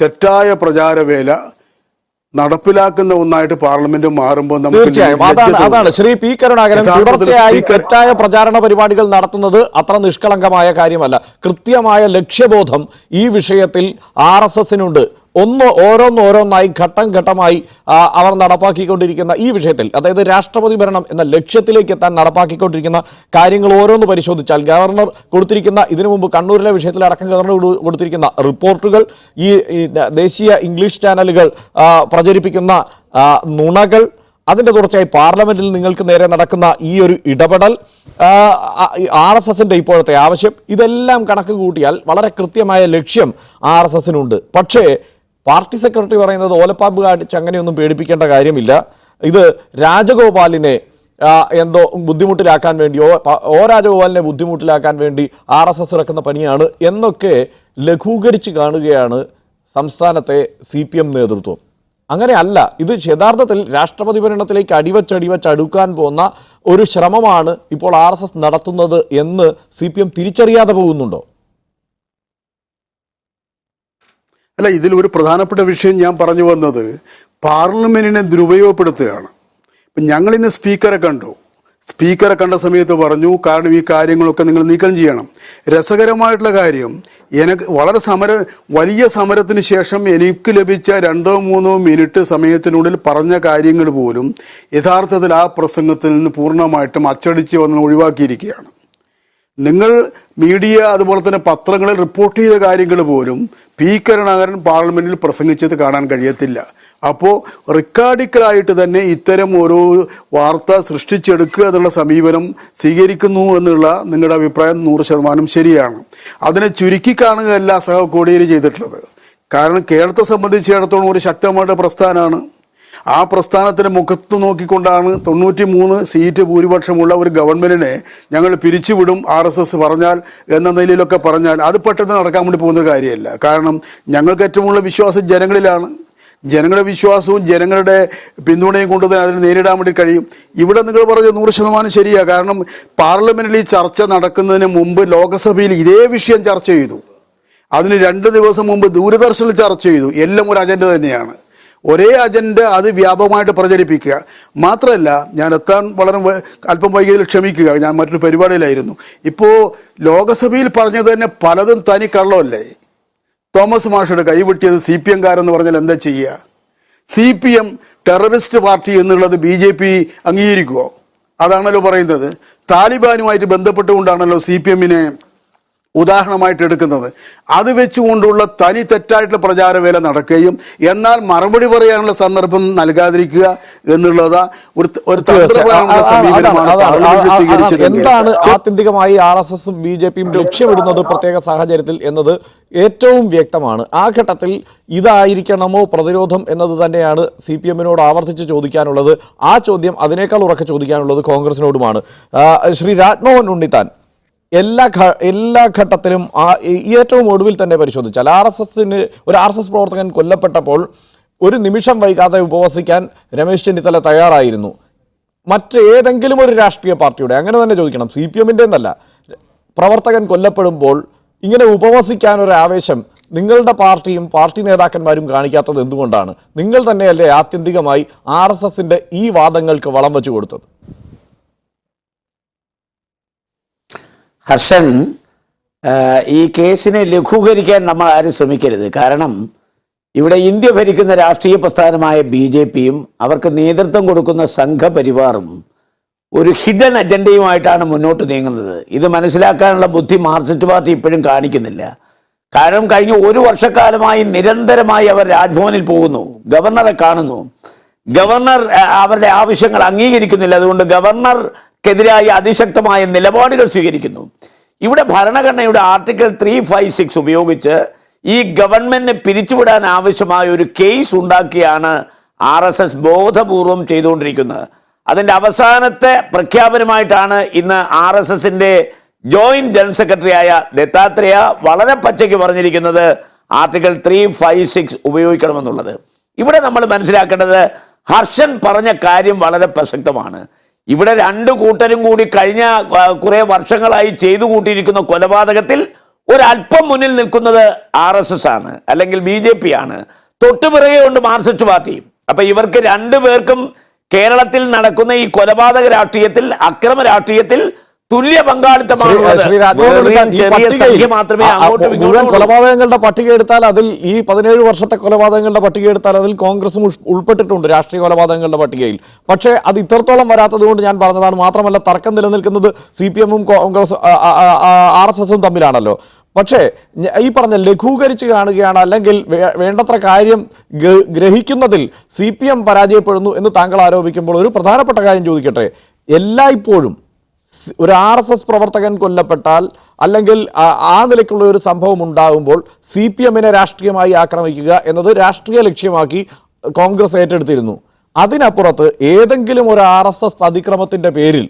തെറ്റായ പ്രചാരവേല നടപ്പിലാക്കുന്ന ഒന്നായിട്ട് പാർലമെന്റ് മാറുമ്പോൾ തീർച്ചയായും അതാണ് ശ്രീ പി കരുണാകരൻ തുടർച്ചയായി തെറ്റായ പ്രചാരണ പരിപാടികൾ നടത്തുന്നത് അത്ര നിഷ്കളങ്കമായ കാര്യമല്ല. കൃത്യമായ ലക്ഷ്യബോധം ഈ വിഷയത്തിൽ RSSനുണ്ട്. ഓരോന്നായി ഘട്ടം ഘട്ടമായി അവർ നടപ്പാക്കിക്കൊണ്ടിരിക്കുന്ന ഈ വിഷയത്തിൽ, അതായത് രാഷ്ട്രപതി ഭരണം എന്ന ലക്ഷ്യത്തിലേക്ക് എത്താൻ നടപ്പാക്കിക്കൊണ്ടിരിക്കുന്ന കാര്യങ്ങൾ ഓരോന്ന് പരിശോധിച്ചാൽ, ഗവർണർ കൊടുത്തിരിക്കുന്ന, ഇതിനു മുമ്പ് കണ്ണൂരിലെ വിഷയത്തിൽ അടക്കം ഗവർണർ കൊടുത്തിരിക്കുന്ന റിപ്പോർട്ടുകൾ, ഈ ദേശീയ ഇംഗ്ലീഷ് ചാനലുകൾ പ്രചരിപ്പിക്കുന്ന നുണകൾ, അതിൻ്റെ തുടർച്ചയായി പാർലമെന്റിൽ നിങ്ങൾക്ക് നേരെ നടക്കുന്ന ഈ ഒരു ഇടപെടൽ, RSSന്റെ ഇപ്പോഴത്തെ ആവശ്യം, ഇതെല്ലാം കണക്ക് കൂട്ടിയാൽ വളരെ കൃത്യമായ ലക്ഷ്യം RSSനുണ്ട്. പക്ഷേ പാർട്ടി സെക്രട്ടറി പറയുന്നത് ഓലപ്പാമ്പ് കാണിച്ച് അങ്ങനെയൊന്നും പേടിപ്പിക്കേണ്ട കാര്യമില്ല, ഇത് രാജഗോപാലിനെ എന്തോ ബുദ്ധിമുട്ടിലാക്കാൻ വേണ്ടി, രാജഗോപാലിനെ ബുദ്ധിമുട്ടിലാക്കാൻ വേണ്ടി RSS ഇറക്കുന്ന പണിയാണ് എന്നൊക്കെ ലഘൂകരിച്ച് കാണുകയാണ് സംസ്ഥാനത്തെ CPM നേതൃത്വം. അങ്ങനെയല്ല, ഇത് യഥാർത്ഥത്തിൽ രാഷ്ട്രപതി ഭരണത്തിലേക്ക് അടിവച്ചടുക്കാൻ പോകുന്ന ഒരു ശ്രമമാണ് ഇപ്പോൾ RSS നടത്തുന്നത് എന്ന് CPM തിരിച്ചറിയാതെ പോകുന്നുണ്ടോ? അല്ല, ഇതിൽ ഒരു പ്രധാനപ്പെട്ട വിഷയം ഞാൻ പറഞ്ഞു വന്നത് പാർലമെന്റിനെ ദുരുപയോഗപ്പെടുത്തുകയാണ്. ഇപ്പം ഞങ്ങളിന്ന് സ്പീക്കറെ കണ്ട സമയത്ത് പറഞ്ഞു, കാരണം ഈ കാര്യങ്ങളൊക്കെ നിങ്ങൾ നീക്കം ചെയ്യണം. രസകരമായിട്ടുള്ള കാര്യം, വലിയ സമരത്തിന് ശേഷം എനിക്ക് ലഭിച്ച 2-3 മിനിറ്റ് സമയത്തിനുള്ളിൽ പറഞ്ഞ കാര്യങ്ങൾ പോലും യഥാർത്ഥത്തിൽ ആ പ്രസംഗത്തിൽ നിന്ന് പൂർണ്ണമായിട്ടും അച്ചടിച്ച് വന്ന് ഒഴിവാക്കിയിരിക്കുകയാണ്. നിങ്ങൾ മീഡിയ അതുപോലെ തന്നെ പത്രങ്ങളിൽ റിപ്പോർട്ട് ചെയ്ത കാര്യങ്ങൾ പോലും പി കരുണാകരൻ പാർലമെന്റിൽ പ്രസംഗിച്ചത് കാണാൻ കഴിയത്തില്ല. അപ്പോൾ റിക്കാർഡിക്കലായിട്ട് തന്നെ ഇത്തരം ഓരോ വാർത്ത സൃഷ്ടിച്ചെടുക്കുക എന്നുള്ള സമീപനം സ്വീകരിക്കുന്നു എന്നുള്ള നിങ്ങളുടെ അഭിപ്രായം 100% ശരിയാണ്. അതിനെ ചുരുക്കി കാണുകയല്ല കോടിയേരി ചെയ്തിട്ടുള്ളത്. കാരണം കേരളത്തെ സംബന്ധിച്ചിടത്തോളം ഒരു ശക്തമായിട്ട് പ്രസ്ഥാനമാണ്. ആ പ്രസ്ഥാനത്തിന് മുഖത്ത് നോക്കിക്കൊണ്ടാണ് 93 സീറ്റ് ഭൂരിപക്ഷമുള്ള ഒരു ഗവൺമെന്റിനെ ഞങ്ങൾ പിരിച്ചുവിടും RSS പറഞ്ഞാൽ എന്ന നിലയിലൊക്കെ പറഞ്ഞാൽ അത് പെട്ടെന്ന് നടക്കാൻ വേണ്ടി പോകുന്ന കാര്യമല്ല. കാരണം ഞങ്ങൾക്ക് ഏറ്റവും ഉള്ള വിശ്വാസം ജനങ്ങളിലാണ്. ജനങ്ങളുടെ വിശ്വാസവും ജനങ്ങളുടെ പിന്തുണയും കൊണ്ട് തന്നെ അതിന് നേരിടാൻ വേണ്ടി കഴിയും. ഇവിടെ നിങ്ങൾ പറഞ്ഞ 100% ശരിയാണ്. കാരണം പാർലമെന്റിൽ ഈ ചർച്ച നടക്കുന്നതിന് മുമ്പ് ലോക്സഭയിൽ ഇതേ വിഷയം ചർച്ച ചെയ്തു. അതിന് 2 ദിവസം മുമ്പ് ദൂരദർശനിൽ ചർച്ച ചെയ്തു. എല്ലാം ഒരു അജണ്ട തന്നെയാണ്, ഒരേ അജണ്ട, അത് വ്യാപകമായിട്ട് പ്രചരിപ്പിക്കുക. മാത്രമല്ല, ഞാൻ എത്താൻ അല്പം വൈകിയതിൽ ക്ഷമിക്കുക, ഞാൻ മറ്റൊരു പരിപാടിയിലായിരുന്നു. ഇപ്പോൾ ലോകസഭയിൽ പറഞ്ഞത് തന്നെ പലതും തനി കള്ളമല്ലേ. തോമസ് മാഷയുടെ കൈവെട്ടിയത് CPM-കാരെന്ന് പറഞ്ഞാൽ എന്താ ചെയ്യുക? CPM ടെററിസ്റ്റ് പാർട്ടി എന്നുള്ളത് BJP അംഗീകരിക്കുമോ? അതാണല്ലോ പറയുന്നത്. താലിബാനുമായിട്ട് ബന്ധപ്പെട്ടുകൊണ്ടാണല്ലോ CPM-നെ ഉദാഹരണമായിട്ട് എടുക്കുന്നത്. അത് വെച്ചുകൊണ്ടുള്ള തനി തെറ്റായിട്ടുള്ള പ്രചാരവേല നടക്കുകയും എന്നാൽ മറുപടി പറയാനുള്ള സന്ദർഭം നൽകാതിരിക്കുക എന്നുള്ളത് ഒരു തന്ത്രപരമായ സമീപനമാണ് പാർലമെന്റ് സ്വീകരിച്ചത്. എന്താണ് ആത്യന്തികമായി RSSും BJPയും ലക്ഷ്യമിടുന്നത് പ്രത്യേക സാഹചര്യത്തിൽ എന്നത് ഏറ്റവും വ്യക്തമാണ്. ആ ഘട്ടത്തിൽ ഇതായിരിക്കണമോ പ്രതിരോധം എന്നത് തന്നെയാണ് CPM-നോട് ആവർത്തിച്ച് ചോദിക്കാനുള്ളത്. ആ ചോദ്യം അതിനേക്കാൾ ഉറക്കെ ചോദിക്കാനുള്ളത് കോൺഗ്രസിനോടുമാണ്. ശ്രീ രാജ്മോഹൻ ഉണ്ണിത്താൻ, എല്ലാ ഘട്ടത്തിലും ഏറ്റവും ഒടുവിൽ തന്നെ പരിശോധിച്ചാൽ ഒരു RSS പ്രവർത്തകൻ കൊല്ലപ്പെട്ടപ്പോൾ ഒരു നിമിഷം വൈകാതെ ഉപവസിക്കാൻ രമേശ് ചെന്നിത്തല തയ്യാറായിരുന്നു. മറ്റേതെങ്കിലും ഒരു രാഷ്ട്രീയ പാർട്ടിയുടെ, അങ്ങനെ തന്നെ ചോദിക്കണം, CPM-ൻ്റെ എന്നല്ല, പ്രവർത്തകൻ കൊല്ലപ്പെടുമ്പോൾ ഇങ്ങനെ ഉപവസിക്കാൻ ഒരു ആവേശം നിങ്ങളുടെ പാർട്ടിയും പാർട്ടി നേതാക്കന്മാരും കാണിക്കാത്തത് എന്തുകൊണ്ടാണ്? നിങ്ങൾ തന്നെയല്ലേ ആത്യന്തികമായി RSSന്റെ ഈ വാദങ്ങൾക്ക് വളം വെച്ചു കൊടുത്തത്? ഹർഷൻ, ഈ കേസിനെ ലഘൂകരിക്കാൻ നമ്മൾ ആരും ശ്രമിക്കരുത്. കാരണം ഇവിടെ ഇന്ത്യ ഭരിക്കുന്ന രാഷ്ട്രീയ പ്രസ്ഥാനമായ BJPയും അവർക്ക് നേതൃത്വം കൊടുക്കുന്ന സംഘപരിവാറും ഒരു ഹിഡൻ അജണ്ടയുമായിട്ടാണ് മുന്നോട്ട് നീങ്ങുന്നത്. ഇത് മനസ്സിലാക്കാനുള്ള ബുദ്ധി മാർക്സിസ്റ്റ് പാർട്ടി ഇപ്പോഴും കാണിക്കുന്നില്ല. കാരണം കഴിഞ്ഞ 1 വർഷക്കാലമായി നിരന്തരമായി അവർ രാജ്ഭവനിൽ പോകുന്നു, ഗവർണറെ കാണുന്നു, ഗവർണർ അവരുടെ ആവശ്യങ്ങൾ അംഗീകരിക്കുന്നില്ല. അതുകൊണ്ട് ഗവർണർക്കെതിരായി അതിശക്തമായ നിലപാടുകൾ സ്വീകരിക്കുന്നു. ഇവിടെ ഭരണഘടനയുടെ ആർട്ടിക്കിൾ 356 ഉപയോഗിച്ച് ഈ ഗവൺമെന്റിനെ പിരിച്ചുവിടാൻ ആവശ്യമായ ഒരു കേസ് ഉണ്ടാക്കിയാണ് RSS ബോധപൂർവം ചെയ്തുകൊണ്ടിരിക്കുന്നത്. അതിൻ്റെ അവസാനത്തെ പ്രഖ്യാപനമായിട്ടാണ് ഇന്ന് RSSന്റെ ജോയിന്റ് ജനറൽ സെക്രട്ടറിയായ ദത്താത്രേയ വളരെ പച്ചയ്ക്ക് പറഞ്ഞിരിക്കുന്നത് ആർട്ടിക്കിൾ 356 ഉപയോഗിക്കണമെന്നുള്ളത്. ഇവിടെ നമ്മൾ മനസ്സിലാക്കേണ്ടത് ഹർഷൻ പറഞ്ഞ കാര്യം വളരെ പ്രസക്തമാണ്. ഇവിടെ രണ്ടു കൂട്ടരും കൂടി കഴിഞ്ഞ കുറെ വർഷങ്ങളായി ചെയ്തു കൂട്ടിയിരിക്കുന്ന കൊലപാതകത്തിൽ ഒരല്പം മുന്നിൽ നിൽക്കുന്നത് RSS ആണ്, അല്ലെങ്കിൽ BJP ആണ്. തൊട്ടുപിറകെ ഉണ്ട് മാർക്സിസ്റ്റ് പാർട്ടി. അപ്പൊ ഇവർക്ക് രണ്ടുപേർക്കും കേരളത്തിൽ നടക്കുന്ന ഈ കൊലപാതക രാഷ്ട്രീയത്തിൽ, അക്രമ രാഷ്ട്രീയത്തിൽ തുല്യ പങ്കാളിത്തമാണ്. കൊലപാതകങ്ങളുടെ പട്ടിക എടുത്താൽ അതിൽ ഈ 17 വർഷത്തെ കൊലപാതകങ്ങളുടെ പട്ടിക എടുത്താൽ അതിൽ കോൺഗ്രസും ഉൾപ്പെട്ടിട്ടുണ്ട് രാഷ്ട്രീയ കൊലപാതകങ്ങളുടെ പട്ടികയിൽ. പക്ഷേ അത് ഇത്രത്തോളം വരാത്തത് കൊണ്ട് ഞാൻ പറഞ്ഞതാണ്. മാത്രമല്ല തർക്കം നിലനിൽക്കുന്നത് CPM-ഉം കോൺഗ്രസ് RSS-ഉം തമ്മിലാണല്ലോ. പക്ഷേ ഈ പറഞ്ഞ ലഘൂകരിച്ച് കാണുകയാണ്, അല്ലെങ്കിൽ വേണ്ടത്ര കാര്യം ഗ്രഹിക്കുന്നതിൽ CPM പരാജയപ്പെടുന്നു എന്ന് താങ്കൾ ആരോപിക്കുമ്പോൾ ഒരു പ്രധാനപ്പെട്ട കാര്യം ചോദിക്കട്ടെ. എല്ലായ്പ്പോഴും ഒരു RSS പ്രവർത്തകൻ കൊല്ലപ്പെട്ടാൽ, അല്ലെങ്കിൽ ആ നിലയ്ക്കുള്ള ഒരു സംഭവം ഉണ്ടാകുമ്പോൾ CPM-നെ രാഷ്ട്രീയമായി ആക്രമിക്കുക എന്നത് രാഷ്ട്രീയ ലക്ഷ്യമാക്കി കോൺഗ്രസ് ഏറ്റെടുത്തിരുന്നു. അതിനപ്പുറത്ത് ഏതെങ്കിലും ഒരു RSS അതിക്രമത്തിൻ്റെ പേരിൽ,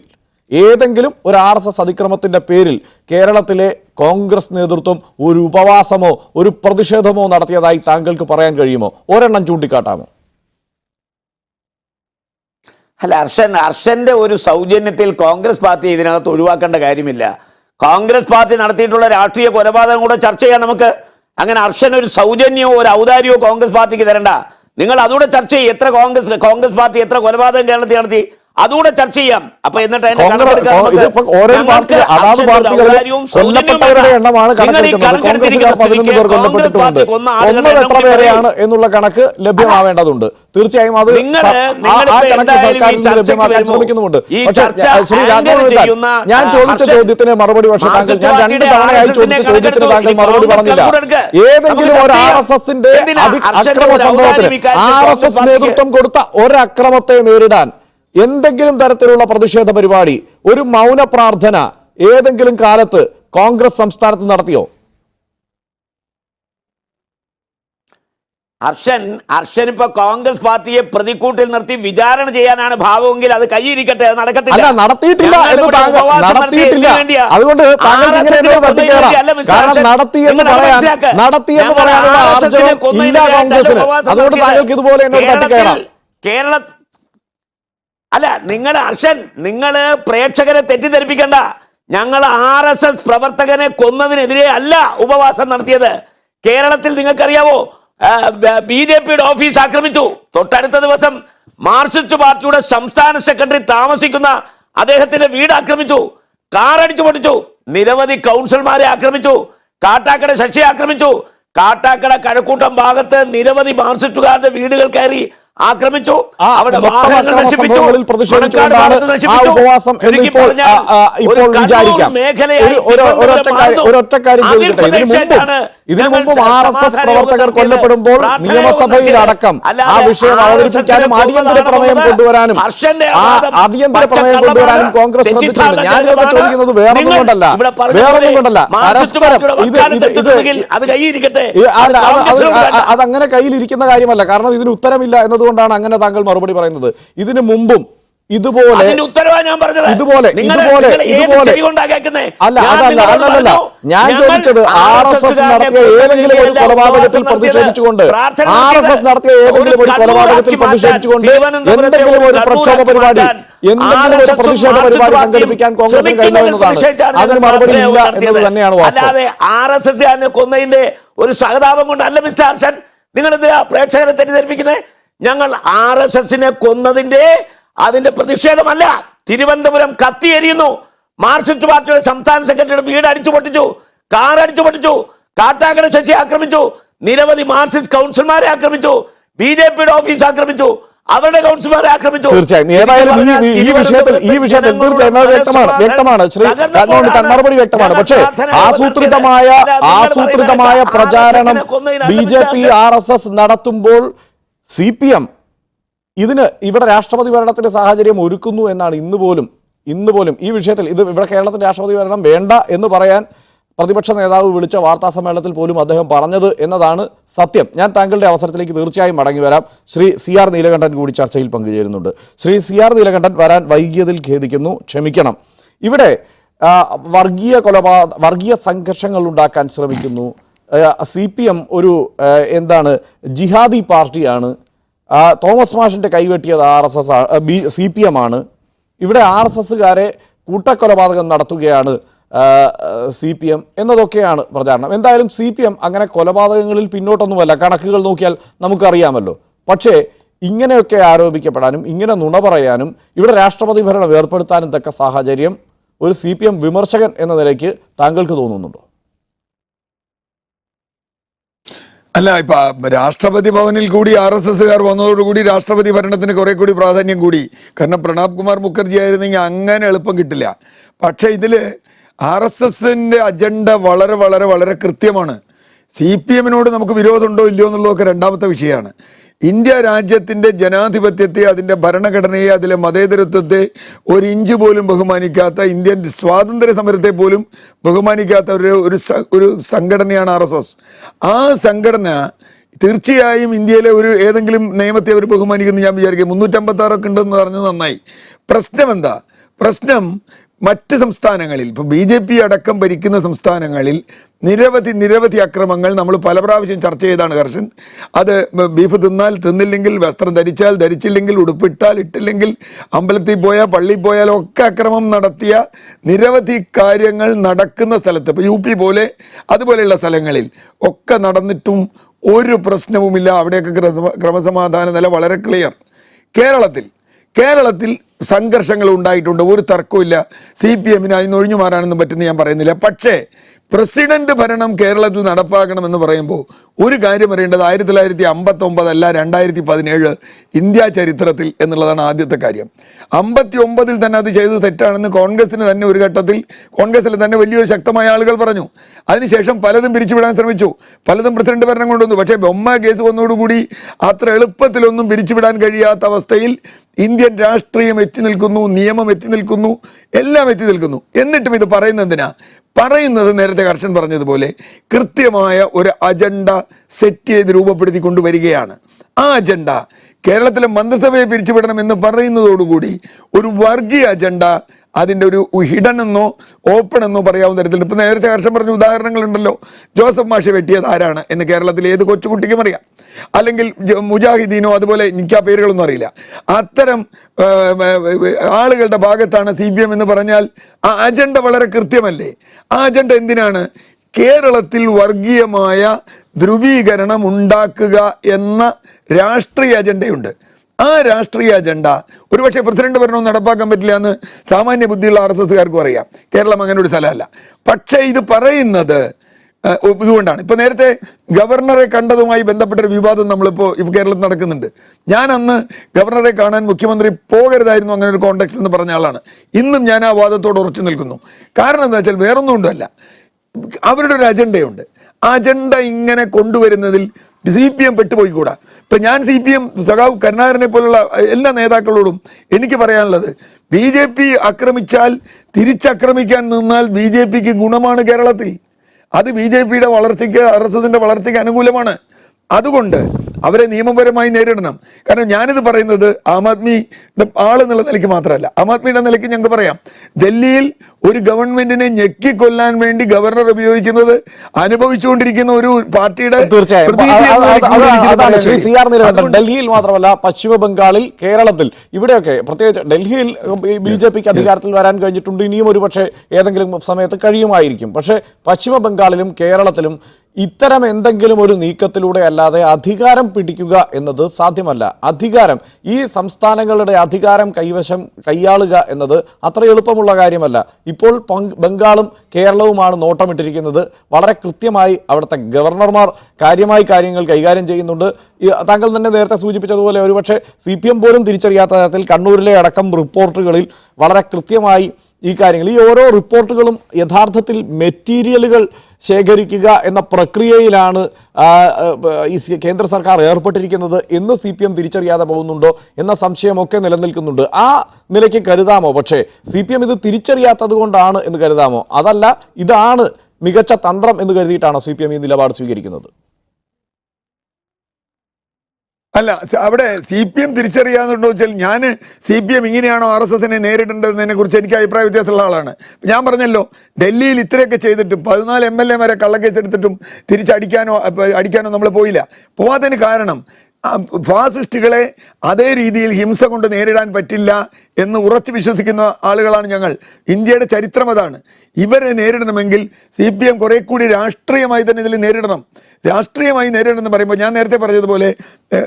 കേരളത്തിലെ കോൺഗ്രസ് നേതൃത്വം ഒരു ഉപവാസമോ ഒരു പ്രതിഷേധമോ നടത്തിയതായി താങ്കൾക്ക് പറയാൻ കഴിയുമോ? ഒരെണ്ണം ചൂണ്ടിക്കാട്ടാമോ? അല്ല, അർഷന്റെ ഒരു സൗജന്യത്തിൽ കോൺഗ്രസ് പാർട്ടി ഇതിനകത്ത് ഒഴിവാക്കേണ്ട കാര്യമില്ല. കോൺഗ്രസ് പാർട്ടി നടത്തിയിട്ടുള്ള രാഷ്ട്രീയ കൊലപാതകം കൂടെ ചർച്ച ചെയ്യാം നമുക്ക്. അങ്ങനെ അർഷൻ ഒരു സൗജന്യമോ ഒരു ഔദാര്യമോ കോൺഗ്രസ് പാർട്ടിക്ക് തരണ്ട. നിങ്ങൾ അതുകൂടെ ചർച്ച ചെയ്യും. എത്ര കോൺഗ്രസ് പാർട്ടി എത്ര കൊലപാതകം കേരളത്തിൽ നടത്തി, അതുകൂടെ ചർച്ച ചെയ്യാം. അപ്പൊ എന്നിട്ട് എന്നുള്ള കണക്ക് ലഭ്യമാവേണ്ടതുണ്ട്. തീർച്ചയായും അത് ശ്രമിക്കുന്നുമുണ്ട്. ശ്രീ രാഘവൻ, ഞാൻ ചോദിച്ച ചോദ്യത്തിന് മറുപടി, പക്ഷേ താങ്കൾ, ഞാൻ 2 തവണയായി ചോദിച്ച ചോദ്യത്തിന് താങ്കൾ മറുപടി പറഞ്ഞില്ല. ഏതെങ്കിലും ഒരു RSS-ന്റെ അക്രമ സംഭവത്തിന് RSS നേതൃത്വം കൊടുത്ത ഒരക്രമത്തെ നേരിടാൻ എന്തെങ്കിലും തരത്തിലുള്ള പ്രതിഷേധ പരിപാടി, ഒരു മൗന പ്രാർത്ഥന ഏതെങ്കിലും കാലത്ത് കോൺഗ്രസ് സംസ്ഥാനത്ത് നടത്തിയോ? അർഷൻ ഇപ്പൊ കോൺഗ്രസ് പാർട്ടിയെ പ്രതിക്കൂട്ടിൽ നിർത്തി വിചാരണ ചെയ്യാനാണ് ഭാവമെങ്കിൽ അത് കൈയിരിക്കട്ടെ, അത് നടക്കത്തില്ല. നടത്തിയിട്ടില്ല എന്ന് നടത്തിയിട്ടില്ല. അതുകൊണ്ട് നടത്തിയെന്ന് പറയാനുള്ള ആർജവം ഇല്ല കോൺഗ്രസിന്. അതുകൊണ്ട് താങ്കൾക്ക് ഇതുപോലെ എന്നോട് തട്ടിക്കയറാം. കേരള അല്ല, നിങ്ങൾ പ്രേക്ഷകരെ തെറ്റിദ്ധരിപ്പിക്കണ്ട. ഞങ്ങൾ RSS പ്രവർത്തകനെ കൊന്നതിനെതിരെ അല്ല ഉപവാസം നടത്തിയത്. കേരളത്തിൽ നിങ്ങൾക്കറിയാവോ, BJP-യുടെ ഓഫീസ് ആക്രമിച്ചു. തൊട്ടടുത്ത ദിവസം മാർക്സിസ്റ്റ് പാർട്ടിയുടെ സംസ്ഥാന സെക്രട്ടറി താമസിക്കുന്ന അദ്ദേഹത്തിന്റെ വീട് ആക്രമിച്ചു, കാറടിച്ചു പൊട്ടിച്ചു, നിരവധി കൗൺസിലർമാരെ ആക്രമിച്ചു, കാട്ടാക്കട ശശിയെ ആക്രമിച്ചു, കാട്ടാക്കട കഴക്കൂട്ടം ഭാഗത്ത് നിരവധി മാർക്സിസ്റ്റുകാരുടെ വീടുകൾ കയറി ആക്രമിച്ചു, അവിടെ വാഹനങ്ങൾ നശിപ്പിച്ചു, ഇതിനു മുമ്പ് RSS പ്രവർത്തകർ കൊല്ലപ്പെടുമ്പോൾ നിയമസഭയിലടക്കം ആ വിഷയം അവതരിപ്പിക്കാനും അടിയന്തര പ്രമേയം കൊണ്ടുവരാനും കോൺഗ്രസ് ശ്രദ്ധിച്ചിട്ടുണ്ട്. ഞാൻ ചോദിക്കുന്നത് വേറൊന്നും കൊണ്ടല്ല, അതങ്ങനെ കയ്യിലിരിക്കുന്ന കാര്യമല്ല. കാരണം ഇതിന് ഉത്തരമില്ല എന്നതുകൊണ്ടാണ് അങ്ങനെ താങ്കൾ മറുപടി പറയുന്നത്. ഇതിനു മുമ്പും ഇതുപോലെ അല്ല, ഞാൻ ചോദിച്ചത് RSS നടത്തിയ ഏതെങ്കിലും ഒരു കൊലപാതകത്തിൽ പ്രതിഷേധിച്ചുകൊണ്ട് എന്തെങ്കിലും ഒരു പ്രക്ഷോഭ പരിപാടി, എന്തെങ്കിലും ഒരു പ്രതിഷേധ പരിപാടി സംഘടിപ്പിക്കാൻ കോൺഗ്രസിന് കഴിഞ്ഞു എന്നതാണ്. അതിന് മറുപടി ഇല്ല എന്നത് തന്നെയാണ് വാസ്തവം. RSS കൊന്നതിന്റെ ഒരു സഹതാപം കൊണ്ടല്ല മിസ്റ്റർ ഹർഷൻ നിങ്ങൾ എന്തിനാ പ്രേക്ഷകരെ തെറ്റിദ്ധരിപ്പിക്കുന്നത്? ഞങ്ങൾ RSS-നെ കൊന്നതിന്റെ അതിന്റെ പ്രതിഷേധമല്ല. തിരുവനന്തപുരം കത്തിയെരിയുന്നു. മാർക്സിസ്റ്റ് പാർട്ടിയുടെ സംസ്ഥാന സെക്രട്ടറിയുടെ വീട് അടിച്ചു പൊട്ടിച്ചു, കാർ അടിച്ചു പൊട്ടിച്ചു, കാട്ടാക്കട ശശി ആക്രമിച്ചു, നിരവധി മാർക്സിസ്റ്റ് കൗൺസിലർമാരെ ആക്രമിച്ചു, BJP-യുടെ ഓഫീസ് ആക്രമിച്ചു, അവരുടെ കൗൺസിലർമാരെ ആക്രമിച്ചു. തീർച്ചയായും ഏതായാലും ഈ വിഷയത്തിൽ തീർച്ചയായും വ്യക്തമാണ് ശ്രീ രാഘവൻ, മറുപടി വ്യക്തമാണ്. പക്ഷേ ആസൂത്രിതമായ പ്രചാരണം BJP RSS നടത്തുമ്പോൾ CPM ഇതിന് ഇവിടെ രാഷ്ട്രപതി ഭരണത്തിന്റെ സാഹചര്യം ഒരുക്കുന്നു എന്നാണ് ഇന്ന് പോലും ഈ വിഷയത്തിൽ ഇവിടെ കേരളത്തിൽ രാഷ്ട്രപതി ഭരണം വേണ്ട എന്ന് പറയാൻ പ്രതിപക്ഷ നേതാവ് വിളിച്ച വാർത്താ സമ്മേളനത്തിൽ പോലും അദ്ദേഹം പറഞ്ഞത് എന്നതാണ് സത്യം. ഞാൻ താങ്കളുടെ അവസരത്തിലേക്ക് തീർച്ചയായും മടങ്ങി വരാം. ശ്രീ CR നീലകണ്ഠൻ കൂടി ചർച്ചയിൽ പങ്കുചേരുന്നുണ്ട്. ശ്രീ CR നീലകണ്ഠൻ, വരാൻ വൈകിയതിൽ ഖേദിക്കുന്നു, ക്ഷമിക്കണം. ഇവിടെ വർഗീയ സംഘർഷങ്ങൾ ഉണ്ടാക്കാൻ ശ്രമിക്കുന്നു. CPM ഒരു ജിഹാദി പാർട്ടിയാണ്. തോമസ് മാഷിന്റെ കൈവെട്ടിയത് RSS CPM ആണ്. ഇവിടെ RSSകാരെ കൂട്ടക്കൊലപാതകം നടത്തുകയാണ് CPM എന്നതൊക്കെയാണ് പ്രചാരണം. എന്തായാലും CPM അങ്ങനെ കൊലപാതകങ്ങളിൽ പിന്നോട്ടൊന്നുമല്ല, കണക്കുകൾ നോക്കിയാൽ നമുക്കറിയാമല്ലോ. പക്ഷേ ഇങ്ങനെയൊക്കെ ആരോപിക്കപ്പെടാനും ഇങ്ങനെ നുണ പറയാനും ഇവിടെ രാഷ്ട്രപതി ഭരണം ഏർപ്പെടുത്താനും തക്ക സാഹചര്യം ഒരു CPM വിമർശകൻ എന്ന നിലയ്ക്ക് താങ്കൾക്ക് തോന്നുന്നുണ്ടോ? അല്ല, ഇപ്പൊ രാഷ്ട്രപതി ഭവനിൽ കൂടി RSSകാർ വന്നതോടുകൂടി രാഷ്ട്രപതി ഭരണത്തിന് കുറെ കൂടി പ്രാധാന്യം കൂടി. കാരണം പ്രണബ് കുമാർ മുഖർജി ആയിരുന്നെങ്കിൽ അങ്ങനെ എളുപ്പം കിട്ടില്ല. പക്ഷെ ഇതില് RSSന്റെ അജണ്ട വളരെ വളരെ വളരെ കൃത്യമാണ്. CPMനോട് നമുക്ക് വിരോധമുണ്ടോ ഇല്ലയോ എന്നുള്ളതൊക്കെ രണ്ടാമത്തെ വിഷയമാണ്. ഇന്ത്യ രാജ്യത്തിന്റെ ജനാധിപത്യത്തെ, അതിന്റെ ഭരണഘടനയെ, അതിലെ മതേതരത്വത്തെ ഒരു ഇഞ്ച് പോലും ബഹുമാനിക്കാത്ത, ഇന്ത്യൻ സ്വാതന്ത്ര്യ സമരത്തെ പോലും ബഹുമാനിക്കാത്ത ഒരു സംഘടനയാണ് RSS. ആ സംഘടന തീർച്ചയായും ഇന്ത്യയിലെ ഏതെങ്കിലും നിയമത്തെ അവർ ബഹുമാനിക്കുന്നു ഞാൻ വിചാരിക്കും. 356 ഉണ്ടെന്ന് പറഞ്ഞത് നന്നായി. പ്രശ്നം എന്താ? പ്രശ്നം മറ്റ് സംസ്ഥാനങ്ങളിൽ, ഇപ്പോൾ BJP അടക്കം ഭരിക്കുന്ന സംസ്ഥാനങ്ങളിൽ നിരവധി അക്രമങ്ങൾ നമ്മൾ പല പ്രാവശ്യം ചർച്ച ചെയ്താണ് കർഷൻ. അത് ബീഫ് തിന്നാൽ തിന്നില്ലെങ്കിൽ, വസ്ത്രം ധരിച്ചാൽ ധരിച്ചില്ലെങ്കിൽ, ഉടുപ്പിട്ടാൽ ഇട്ടില്ലെങ്കിൽ, അമ്പലത്തിൽ പോയാൽ പള്ളിയിൽ പോയാൽ ഒക്കെ അക്രമം നടത്തിയ നിരവധി കാര്യങ്ങൾ നടക്കുന്ന സ്ഥലത്ത്, ഇപ്പോൾ UP പോലെ അതുപോലെയുള്ള സ്ഥലങ്ങളിൽ ഒക്കെ നടന്നിട്ടും ഒരു പ്രശ്നവുമില്ല. അവിടെയൊക്കെ ക്രമസമാധാന നില വളരെ ക്ലിയർ. കേരളത്തിൽ സംഘർഷങ്ങൾ ഉണ്ടായിട്ടുണ്ട്, ഒരു തർക്കമില്ല. CPMന് അതിന് ഒഴിഞ്ഞു മാറാനൊന്നും പറ്റുന്ന ഞാൻ പറയുന്നില്ല. പക്ഷേ പ്രസിഡന്റ് ഭരണം കേരളത്തിൽ നടപ്പാക്കണമെന്ന് പറയുമ്പോൾ ഒരു കാര്യം അറിയേണ്ടത് 1959 അല്ല 2017 ഇന്ത്യ ചരിത്രത്തിൽ എന്നുള്ളതാണ് ആദ്യത്തെ കാര്യം. 59 തന്നെ അത് ചെയ്തത് തെറ്റാണെന്ന് കോൺഗ്രസിന് തന്നെ ഒരു ഘട്ടത്തിൽ, കോൺഗ്രസിൽ തന്നെ വലിയൊരു ശക്തമായ ആളുകൾ പറഞ്ഞു. അതിനുശേഷം പലതും പിരിച്ചുവിടാൻ ശ്രമിച്ചു, പലതും പ്രസിഡന്റ് ഭരണം കൊണ്ടുവന്നു. പക്ഷേ ബൊമ്മ കേസ് വന്നതോടുകൂടി അത്ര എളുപ്പത്തിലൊന്നും പിരിച്ചുവിടാൻ കഴിയാത്ത അവസ്ഥയിൽ ഇന്ത്യൻ രാഷ്ട്രീയം എത്തി നിൽക്കുന്നു, നിയമം എത്തി നിൽക്കുന്നു, എല്ലാം എത്തി നിൽക്കുന്നു. എന്നിട്ടും ഇത് പറയുന്നതിനാ? പറയുന്നത് നേരത്തെ കർഷൻ പറഞ്ഞതുപോലെ കൃത്യമായ ഒരു അജണ്ട സെറ്റ് ചെയ്ത് രൂപപ്പെടുത്തി കൊണ്ടുവരികയാണ്. ആ അജണ്ട കേരളത്തിലെ മന്ത്രിസഭയെ പിരിച്ചുവിടണം എന്ന് പറയുന്നതോടുകൂടി ഒരു വർഗീയ അജണ്ട, അതിൻ്റെ ഒരു ഹിഡൻ എന്നോ ഓപ്പൺ എന്നോ പറയാവുന്ന തരത്തിൽ. ഇപ്പം നേരത്തെ കർഷൻ പറഞ്ഞ ഉദാഹരണങ്ങളുണ്ടല്ലോ. ജോസഫ് മാഷെ വെട്ടിയത് ആരാണ് എന്ന് കേരളത്തിലെ ഏത് കൊച്ചുകുട്ടിക്കും അറിയാം. അല്ലെങ്കിൽ മുജാഹിദീനോ, അതുപോലെ എനിക്ക് ആ പേരുകളൊന്നും അറിയില്ല. അത്തരം ആളുകളുടെ ഭാഗത്താണ് CPM എന്ന് പറഞ്ഞാൽ ആ അജണ്ട വളരെ കൃത്യമല്ലേ? ആ അജണ്ട എന്തിനാണ്? കേരളത്തിൽ വർഗീയമായ ധ്രുവീകരണം ഉണ്ടാക്കുക എന്ന രാഷ്ട്രീയ അജണ്ടയുണ്ട്. ആ രാഷ്ട്രീയ അജണ്ട ഒരുപക്ഷെ പ്രസിഡന്റ് ഭരണവും നടപ്പാക്കാൻ പറ്റില്ല എന്ന് സാമാന്യ ബുദ്ധിയുള്ള RSSകാർക്കും അറിയാം. കേരളം അങ്ങനെ ഒരു സ്ഥലമല്ല. പക്ഷേ ഇത് പറയുന്നത് ഇതുകൊണ്ടാണ്. ഇപ്പൊ നേരത്തെ ഗവർണറെ കണ്ടതുമായി ബന്ധപ്പെട്ടൊരു വിവാദം നമ്മളിപ്പോൾ കേരളത്തിൽ നടക്കുന്നുണ്ട്. ഞാൻ അന്ന് ഗവർണറെ കാണാൻ മുഖ്യമന്ത്രി പോകരുതായിരുന്നു അങ്ങനെ ഒരു കോണ്ടെക്സ്റ്റ് എന്ന് പറഞ്ഞ ആളാണ്. ഇന്നും ഞാൻ ആ വാദത്തോട് ഉറച്ചു നിൽക്കുന്നു. കാരണം എന്താ വെച്ചാൽ വേറൊന്നും കൊണ്ടല്ല, അവരുടെ ഒരു അജണ്ടയുണ്ട്. ആ അജണ്ട ഇങ്ങനെ കൊണ്ടുവരുന്നതിൽ CPM പെട്ടുപോയിക്കൂടാ. ഇപ്പം ഞാൻ CPM സഖാവ് കരുണാകരനെ പോലുള്ള എല്ലാ നേതാക്കളോടും എനിക്ക് പറയാനുള്ളത്, BJP ആക്രമിച്ചാൽ തിരിച്ചാക്രമിക്കാൻ നിന്നാൽ BJPക്ക് ഗുണമാണ് കേരളത്തിൽ. അത് BJPയുടെ വളർച്ചയ്ക്ക്, RSSന്റെ വളർച്ചയ്ക്ക് അനുകൂലമാണ്. അതുകൊണ്ട് അവരെ നിയമപരമായി നേരിടണം. കാരണം ഞാനിത് പറയുന്നത് ആം ആദ്മിയുടെ ആളെന്നുള്ള നിലയ്ക്ക് മാത്രമല്ല, ആം ആദ്മിയുടെ നിലയ്ക്ക് ഞങ്ങൾക്ക് പറയാം. ഡൽഹിയിൽ ഒരു ഗവൺമെന്റിനെ ഞെക്കിക്കൊല്ലാൻ വേണ്ടി ഗവർണർ ഉപയോഗിക്കുന്നത് അനുഭവിച്ചുകൊണ്ടിരിക്കുന്ന ഒരു പാർട്ടിയുടെ ഡൽഹിയിൽ മാത്രമല്ല, പശ്ചിമ ബംഗാളിൽ, കേരളത്തിൽ, ഇവിടെയൊക്കെ പ്രത്യേകിച്ച് ഡൽഹിയിൽ BJPക്ക് അധികാരത്തിൽ വരാൻ കഴിഞ്ഞിട്ടുണ്ട്. ഇനിയും ഒരു പക്ഷേ ഏതെങ്കിലും സമയത്ത് കഴിയുമായിരിക്കും. പക്ഷേ പശ്ചിമ ബംഗാളിലും കേരളത്തിലും ഇത്തരം എന്തെങ്കിലും ഒരു നീക്കത്തിലൂടെ അല്ലാതെ അധികാരം പിടിക്കുക എന്നത് സാധ്യമല്ല. അധികാരം, ഈ സംസ്ഥാനങ്ങളുടെ അധികാരം കൈയാളുക എന്നത് അത്ര എളുപ്പമുള്ള കാര്യമല്ല. ഇപ്പോൾ ബംഗാളും കേരളവുമാണ് നോട്ടമിട്ടിരിക്കുന്നത്. വളരെ കൃത്യമായി അവിടുത്തെ ഗവർണർമാർ കാര്യമായി കാര്യങ്ങൾ കൈകാര്യം ചെയ്യുന്നുണ്ട്. താങ്കൾ തന്നെ നേരത്തെ സൂചിപ്പിച്ചതുപോലെ ഒരുപക്ഷെ CPM പോലും തിരിച്ചറിയാത്ത തരത്തിൽ കണ്ണൂരിലെ അടക്കം റിപ്പോർട്ടുകളിൽ വളരെ കൃത്യമായി ഈ കാര്യങ്ങൾ, ഈ ഓരോ റിപ്പോർട്ടുകളും യഥാർത്ഥത്തിൽ മെറ്റീരിയലുകൾ ശേഖരിക്കുക എന്ന പ്രക്രിയയിലാണ് ഈ കേന്ദ്ര സർക്കാർ ഏർപ്പെട്ടിരിക്കുന്നത് എന്ന് CPM തിരിച്ചറിയാതെ പോകുന്നുണ്ടോ എന്ന സംശയമൊക്കെ നിലനിൽക്കുന്നുണ്ട്. ആ നിലയ്ക്ക് കരുതാമോ? പക്ഷേ CPM ഇത് തിരിച്ചറിയാത്തത് കൊണ്ടാണ് എന്ന് കരുതാമോ? അതല്ല, ഇതാണ് മികച്ച തന്ത്രം എന്ന് കരുതിയിട്ടാണോ CPM ഈ നിലപാട് സ്വീകരിക്കുന്നത്? അല്ല, അവിടെ CPM തിരിച്ചറിയാന്നുണ്ടോ വെച്ചാൽ, ഞാൻ CPM ഇങ്ങനെയാണോ RSSനെ നേരിടേണ്ടതിനെ കുറിച്ച് എനിക്ക് അഭിപ്രായ വ്യത്യാസമുള്ള ആളാണ്. ഞാൻ പറഞ്ഞല്ലോ, ഡൽഹിയിൽ ഇത്രയൊക്കെ ചെയ്തിട്ടും 14 MLA മാരെ കള്ളക്കേസ് എടുത്തിട്ടും അടിക്കാനോ നമ്മൾ പോയില്ല. പോവാത്തതിന് കാരണം ഫാസിസ്റ്റുകളെ അതേ രീതിയിൽ ഹിംസ കൊണ്ട് നേരിടാൻ പറ്റില്ല എന്ന് ഉറച്ചു വിശ്വസിക്കുന്ന ആളുകളാണ് ഞങ്ങൾ. ഇന്ത്യയുടെ ചരിത്രം അതാണ്. ഇവരെ നേരിടണമെങ്കിൽ CPM കുറെ കൂടി രാഷ്ട്രീയമായി തന്നെ ഇതിൽ നേരിടണം. രാഷ്ട്രീയമായി നേരിടണമെന്ന് പറയുമ്പോൾ ഞാൻ നേരത്തെ പറഞ്ഞതുപോലെ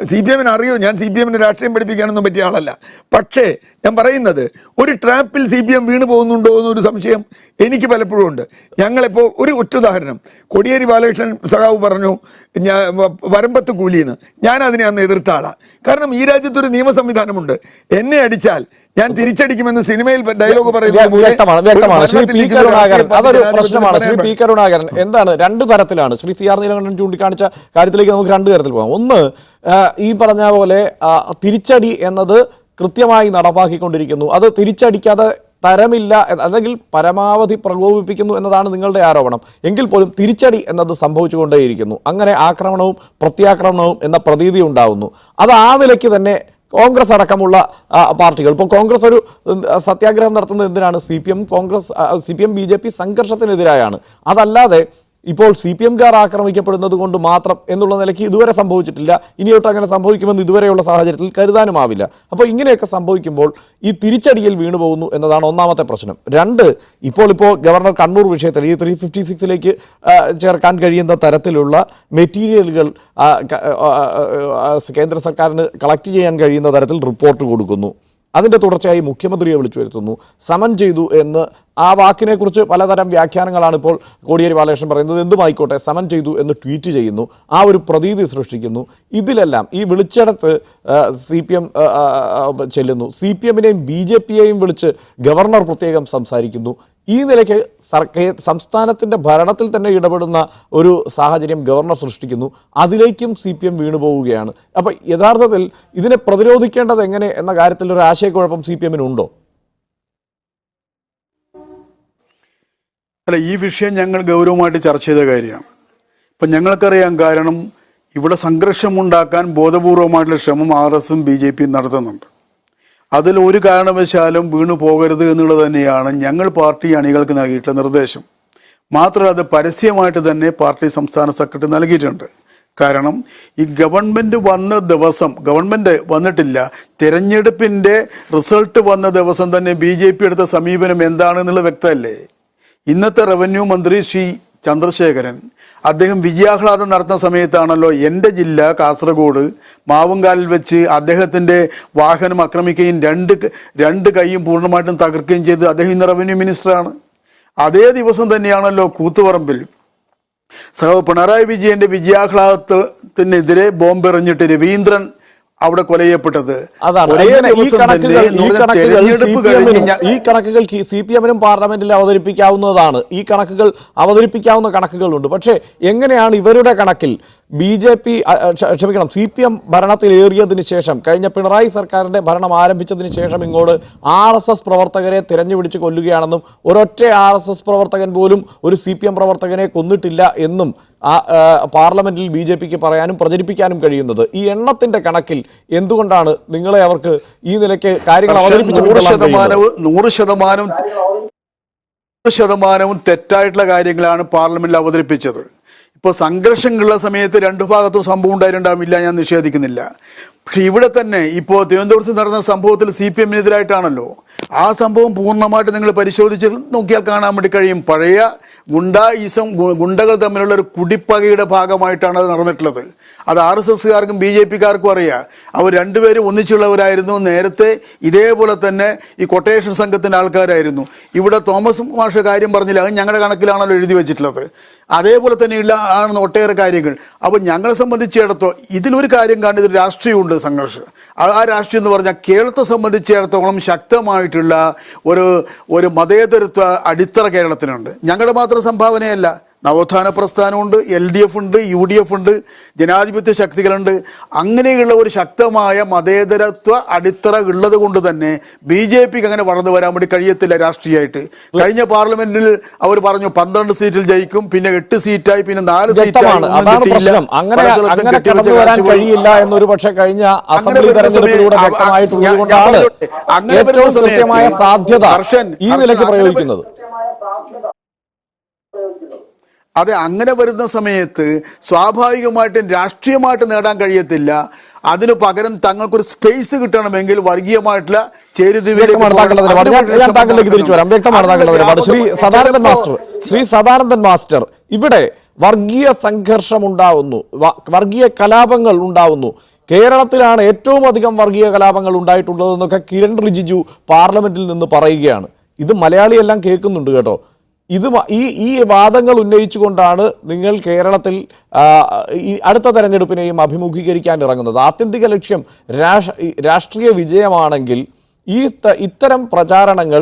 CPMന് അറിയോ, ഞാൻ CPMന് രാഷ്ട്രീയം പഠിപ്പിക്കാനൊന്നും പറ്റിയ ആളല്ല. പക്ഷേ ഞാൻ പറയുന്നത്, ഒരു ട്രാപ്പിൽ CPM വീണു പോകുന്നുണ്ടോ എന്നൊരു സംശയം എനിക്ക് പലപ്പോഴും ഉണ്ട്. ഞങ്ങളിപ്പോൾ ഒരു ഉദാഹരണം, കോടിയേരി ബാലകൃഷ്ണൻ സഖാവ് പറഞ്ഞു വരമ്പത്ത് കൂലിയെന്ന്. ഞാൻ അതിനെ അന്ന് എതിർത്ത ആളാണ്. കാരണം ഈ രാജ്യത്തൊരു നിയമ സംവിധാനമുണ്ട്. എന്നെ അടിച്ചാൽ ഞാൻ തിരിച്ചടിക്കുമെന്ന് സിനിമയിൽ ഡയലോഗ് പറയുന്നത് വ്യക്തമാണ്. ശ്രീ പി കരുണാകരൻ, അതൊരു പ്രശ്നമാണ്. ശ്രീ പി കരുണാകരൻ, എന്താണ്, രണ്ട് തരത്തിലാണ് ശ്രീ CR നീലകണ്ഠൻ ചൂണ്ടിക്കാണിച്ച കാര്യത്തിലേക്ക് നമുക്ക് രണ്ട് തരത്തിൽ പോകാം. ഒന്ന്, ഈ പറഞ്ഞ പോലെ തിരിച്ചടി എന്നത് കൃത്യമായി നടപ്പാക്കിക്കൊണ്ടിരിക്കുന്നു, അത് തിരിച്ചടിക്കാതെ തരമില്ല, അല്ലെങ്കിൽ പരമാവധി പ്രകോപിപ്പിക്കുന്നു എന്നതാണ് നിങ്ങളുടെ ആരോപണം. എങ്കിൽ പോലും തിരിച്ചടി എന്നത് സംഭവിച്ചുകൊണ്ടേയിരിക്കുന്നു. അങ്ങനെ ആക്രമണവും പ്രത്യാക്രമണവും എന്ന പ്രതീതി ഉണ്ടാവുന്നു. അത് ആ നിലയ്ക്ക് തന്നെ കോൺഗ്രസ് അടക്കമുള്ള പാർട്ടികൾ, ഇപ്പോൾ കോൺഗ്രസ് ഒരു സത്യാഗ്രഹം നടത്തുന്നത് എന്തിനാണ്? CPM BJP സംഘർഷത്തിനെതിരായാണ്. അതല്ലാതെ ഇപ്പോൾ CPMകാർ ആക്രമിക്കപ്പെടുന്നത് കൊണ്ട് മാത്രം എന്നുള്ള നിലയ്ക്ക് ഇതുവരെ സംഭവിച്ചിട്ടില്ല. ഇനിയോട്ട് അങ്ങനെ സംഭവിക്കുമെന്ന് ഇതുവരെയുള്ള സാഹചര്യത്തിൽ കരുതാനുമാവില്ല. അപ്പോൾ ഇങ്ങനെയൊക്കെ സംഭവിക്കുമ്പോൾ ഈ തിരിച്ചടിയിൽ വീണുപോകുന്നു എന്നതാണ് ഒന്നാമത്തെ പ്രശ്നം. രണ്ട്, ഇപ്പോൾ ഗവർണർ കണ്ണൂർ വിഷയത്തിൽ ഈ 356ലേക്ക് ചേർക്കാൻ കഴിയുന്ന തരത്തിലുള്ള മെറ്റീരിയലുകൾ കേന്ദ്ര സർക്കാരിന് കളക്ട് ചെയ്യാൻ കഴിയുന്ന തരത്തിൽ റിപ്പോർട്ട് കൊടുക്കുന്നു. അതിൻ്റെ തുടർച്ചയായി മുഖ്യമന്ത്രിയെ വിളിച്ചു വരുത്തുന്നു. സമൻ ചെയ്തു എന്ന് ആ വാക്കിനെക്കുറിച്ച് പലതരം വ്യാഖ്യാനങ്ങളാണ് ഇപ്പോൾ കോടിയേരി ബാലകൃഷ്ണൻ പറയുന്നത്. എന്തുമായിക്കോട്ടെ, സമൻ ചെയ്തു എന്ന് ട്വീറ്റ് ചെയ്യുന്നു. ആ ഒരു പ്രതീതി സൃഷ്ടിക്കുന്നു. ഇതിലെല്ലാം ഈ വിളിച്ചിടത്ത് CPM ചെല്ലുന്നു. CPMനെയും BJPയെയും വിളിച്ച് ഗവർണർ പ്രത്യേകം സംസാരിക്കുന്നു. ഈ നിലയ്ക്ക് സംസ്ഥാനത്തിൻ്റെ ഭരണത്തിൽ തന്നെ ഇടപെടുന്ന ഒരു സാഹചര്യം ഗവർണർ സൃഷ്ടിക്കുന്നു. അതിലേക്കും CPM വീണുപോവുകയാണ്. അപ്പോൾ യഥാർത്ഥത്തിൽ ഇതിനെ പ്രതിരോധിക്കേണ്ടത് എങ്ങനെ എന്ന കാര്യത്തിൽ ഒരു ആശയക്കുഴപ്പം CPMനുണ്ടോ? അല്ല, ഈ വിഷയം ഞങ്ങൾ ഗൗരവമായിട്ട് ചർച്ച ചെയ്ത കാര്യമാണ്. ഇപ്പം ഞങ്ങൾക്കറിയാം, കാരണം ഇവിടെ സംഘർഷമുണ്ടാക്കാൻ ബോധപൂർവമായിട്ടുള്ള ശ്രമം RSSും BJPയും നടത്തുന്നുണ്ട്. അതിൽ ഒരു കാരണവശാലും വീണു പോകരുത് എന്നുള്ളത് തന്നെയാണ് ഞങ്ങൾ പാർട്ടി അണികൾക്ക് നൽകിയിട്ടുള്ള നിർദ്ദേശം. മാത്രമല്ല, അത് പരസ്യമായിട്ട് തന്നെ പാർട്ടി സംസ്ഥാന സെക്രട്ടറി നൽകിയിട്ടുണ്ട്. കാരണം ഈ ഗവൺമെൻറ് വന്ന ദിവസം, ഗവൺമെൻറ് വന്നിട്ടില്ല, തിരഞ്ഞെടുപ്പിൻ്റെ റിസൾട്ട് വന്ന ദിവസം തന്നെ BJP എടുത്ത സമീപനം എന്താണെന്നുള്ളത് വ്യക്തമല്ലേ? ഇന്നത്തെ റവന്യൂ മന്ത്രി ശ്രീ ചന്ദ്രശേഖരൻ, അദ്ദേഹം വിജയാഹ്ലാദം നടത്തുന്ന സമയത്താണല്ലോ എൻ്റെ ജില്ല കാസർഗോഡ് മാവുങ്കാലിൽ വെച്ച് അദ്ദേഹത്തിൻ്റെ വാഹനം ആക്രമിക്കുകയും രണ്ട് കൈയും പൂർണ്ണമായിട്ടും തകർക്കുകയും ചെയ്ത് അദ്ദേഹം ഇന്ന് റവന്യൂ മിനിസ്റ്ററാണ്. അതേ ദിവസം തന്നെയാണല്ലോ കൂത്തുപറമ്പിൽ പിണറായി വിജയന്റെ വിജയാഹ്ലാദത്തിനെതിരെ ബോംബെറിഞ്ഞിട്ട് രവീന്ദ്രൻ അവിടെ കൊലയപ്പെട്ടത്. ഈ കണക്കുകൾ CPMനും പാർലമെന്റിൽ അവതരിപ്പിക്കാവുന്നതാണ്. ഈ കണക്കുകൾ അവതരിപ്പിക്കാവുന്ന കണക്കുകളുണ്ട്. പക്ഷേ എങ്ങനെയാണ് ഇവരുടെ കണക്കിൽ CPM ഭരണത്തിലേറിയതിനു ശേഷം, കഴിഞ്ഞ പിണറായി സർക്കാരിന്റെ ഭരണം ആരംഭിച്ചതിന് ശേഷം ഇങ്ങോട്ട് RSS പ്രവർത്തകരെ തിരഞ്ഞുപിടിച്ച് കൊല്ലുകയാണെന്നും ഒരൊറ്റ RSS പ്രവർത്തകൻ പോലും ഒരു CPM പ്രവർത്തകനെ കൊന്നിട്ടില്ല എന്നും പാർലമെന്റിൽ BJPക്ക് പറയാനും പ്രചരിപ്പിക്കാനും കഴിയുന്നത്? ഈ എണ്ണത്തിന്റെ കണക്കിൽ എന്തുകൊണ്ടാണ് നിങ്ങളെ അവർക്ക് ഈ നിലയ്ക്ക് കാര്യങ്ങൾ അവതരിപ്പിച്ചു? 100% തെറ്റായിട്ടുള്ള കാര്യങ്ങളാണ് പാർലമെന്റിൽ അവതരിപ്പിച്ചത്. ഇപ്പോൾ സംഘർഷങ്ങളുള്ള സമയത്ത് രണ്ടു ഭാഗത്തും സംഭവം ഉണ്ടായിട്ടുണ്ടാവില്ല, ഞാൻ നിഷേധിക്കുന്നില്ല. പക്ഷെ ഇവിടെ തന്നെ ഇപ്പോൾ തിരുവനന്തപുരത്ത് നടന്ന സംഭവത്തിൽ CPMനെതിരായിട്ടാണല്ലോ. ആ സംഭവം പൂർണ്ണമായിട്ട് നിങ്ങൾ പരിശോധിച്ച് നോക്കിയാൽ കാണാൻ വേണ്ടി കഴിയും. പഴയ ഗുണ്ടകൾ തമ്മിലുള്ള ഒരു കുടിപ്പകയുടെ ഭാഗമായിട്ടാണ് അത് നടന്നിട്ടുള്ളത്. അത് RSSകാർക്കും BJPക്കാർക്കും അറിയാം. അവർ രണ്ടുപേരും ഒന്നിച്ചുള്ളവരായിരുന്നു. നേരത്തെ ഇതേപോലെ തന്നെ ഈ കൊട്ടേഷൻ സംഘത്തിൻ്റെ ആൾക്കാരായിരുന്നു. ഇവിടെ തോമസ് മാഷ് കാര്യം പറഞ്ഞില്ല, അത് ഞങ്ങളുടെ കണക്കിലാണല്ലോ എഴുതി വെച്ചിട്ടുള്ളത്. അതേപോലെ തന്നെയുള്ള ആണ് ഒട്ടേറെ കാര്യങ്ങൾ. അപ്പോൾ ഞങ്ങളെ സംബന്ധിച്ചിടത്തോളം ഇതിലൊരു കാര്യം കാണുന്നത് ഒരു രാഷ്ട്രീയമുണ്ട് സംഘർഷം. ആ രാഷ്ട്രീയം എന്ന് പറഞ്ഞാൽ കേരളത്തെ സംബന്ധിച്ചിടത്തോളം ശക്തമായിട്ടുള്ള ഒരു മതേതരത്വ അടിത്തറ കേരളത്തിനുണ്ട്. ഞങ്ങളുടെ മാത്രം സംഭാവനയല്ല, നവോത്ഥാന പ്രസ്ഥാനമുണ്ട്, LDF ഉണ്ട്, UDF ഉണ്ട്, ജനാധിപത്യ ശക്തികളുണ്ട്. അങ്ങനെയുള്ള ഒരു ശക്തമായ മതേതരത്വ അടിത്തറ ഉള്ളത് കൊണ്ട് തന്നെ BJPക്ക് അങ്ങനെ വളർന്നു വരാൻ വേണ്ടി കഴിയത്തില്ല രാഷ്ട്രീയമായിട്ട്. കഴിഞ്ഞ പാർലമെന്റിൽ അവർ പറഞ്ഞു 12 സീറ്റിൽ ജയിക്കും, പിന്നെ 8 സീറ്റായി, പിന്നെ 4 സീറ്റായി. കഴിയില്ല എന്നൊരു പക്ഷേ കഴിഞ്ഞ അസംബ്ലി തെരഞ്ഞെടുപ്പിലൂടെ വ്യക്തമായിട്ടുള്ളതുകൊണ്ടാണ് ഏറ്റവും കൃത്യമായ സാധ്യത ഈ നിലയ്ക്ക് പ്രയോഗിക്കുന്നത്. അതെ, അങ്ങനെ വരുന്ന സമയത്ത് സ്വാഭാവികമായിട്ടും രാഷ്ട്രീയമായിട്ട് നേടാൻ കഴിയത്തില്ല. അതിനു പകരം തങ്ങൾക്കൊരു സ്പേസ് കിട്ടണമെങ്കിൽ വർഗീയമായിട്ടുള്ള താങ്കളിലേക്ക് തിരിച്ചു വരാം. വ്യക്തമാണ് താങ്കളുടെ നിലപാട്. ശ്രീ സദാനന്ദൻ മാസ്റ്റർ, ഇവിടെ വർഗീയ സംഘർഷം ഉണ്ടാവുന്നു, വർഗീയ കലാപങ്ങൾ ഉണ്ടാവുന്നു. കേരളത്തിലാണ് ഏറ്റവും അധികം വർഗീയ കലാപങ്ങൾ ഉണ്ടായിട്ടുള്ളതെന്നൊക്കെ കിരൺ റിജിജു പാർലമെന്റിൽ നിന്ന് പറയുകയാണ്. ഇത് മലയാളിയെല്ലാം കേൾക്കുന്നുണ്ട് കേട്ടോ. ഇത് ഈ വാദങ്ങൾ ഉന്നയിച്ചുകൊണ്ടാണ് നിങ്ങൾ കേരളത്തിൽ അടുത്ത തെരഞ്ഞെടുപ്പിനെയും അഭിമുഖീകരിക്കാൻ ഇറങ്ങുന്നത്. ആത്യന്തിക ലക്ഷ്യം രാഷ്ട്രീയ വിജയമാണെങ്കിൽ ഇത്തരം പ്രചാരണങ്ങൾ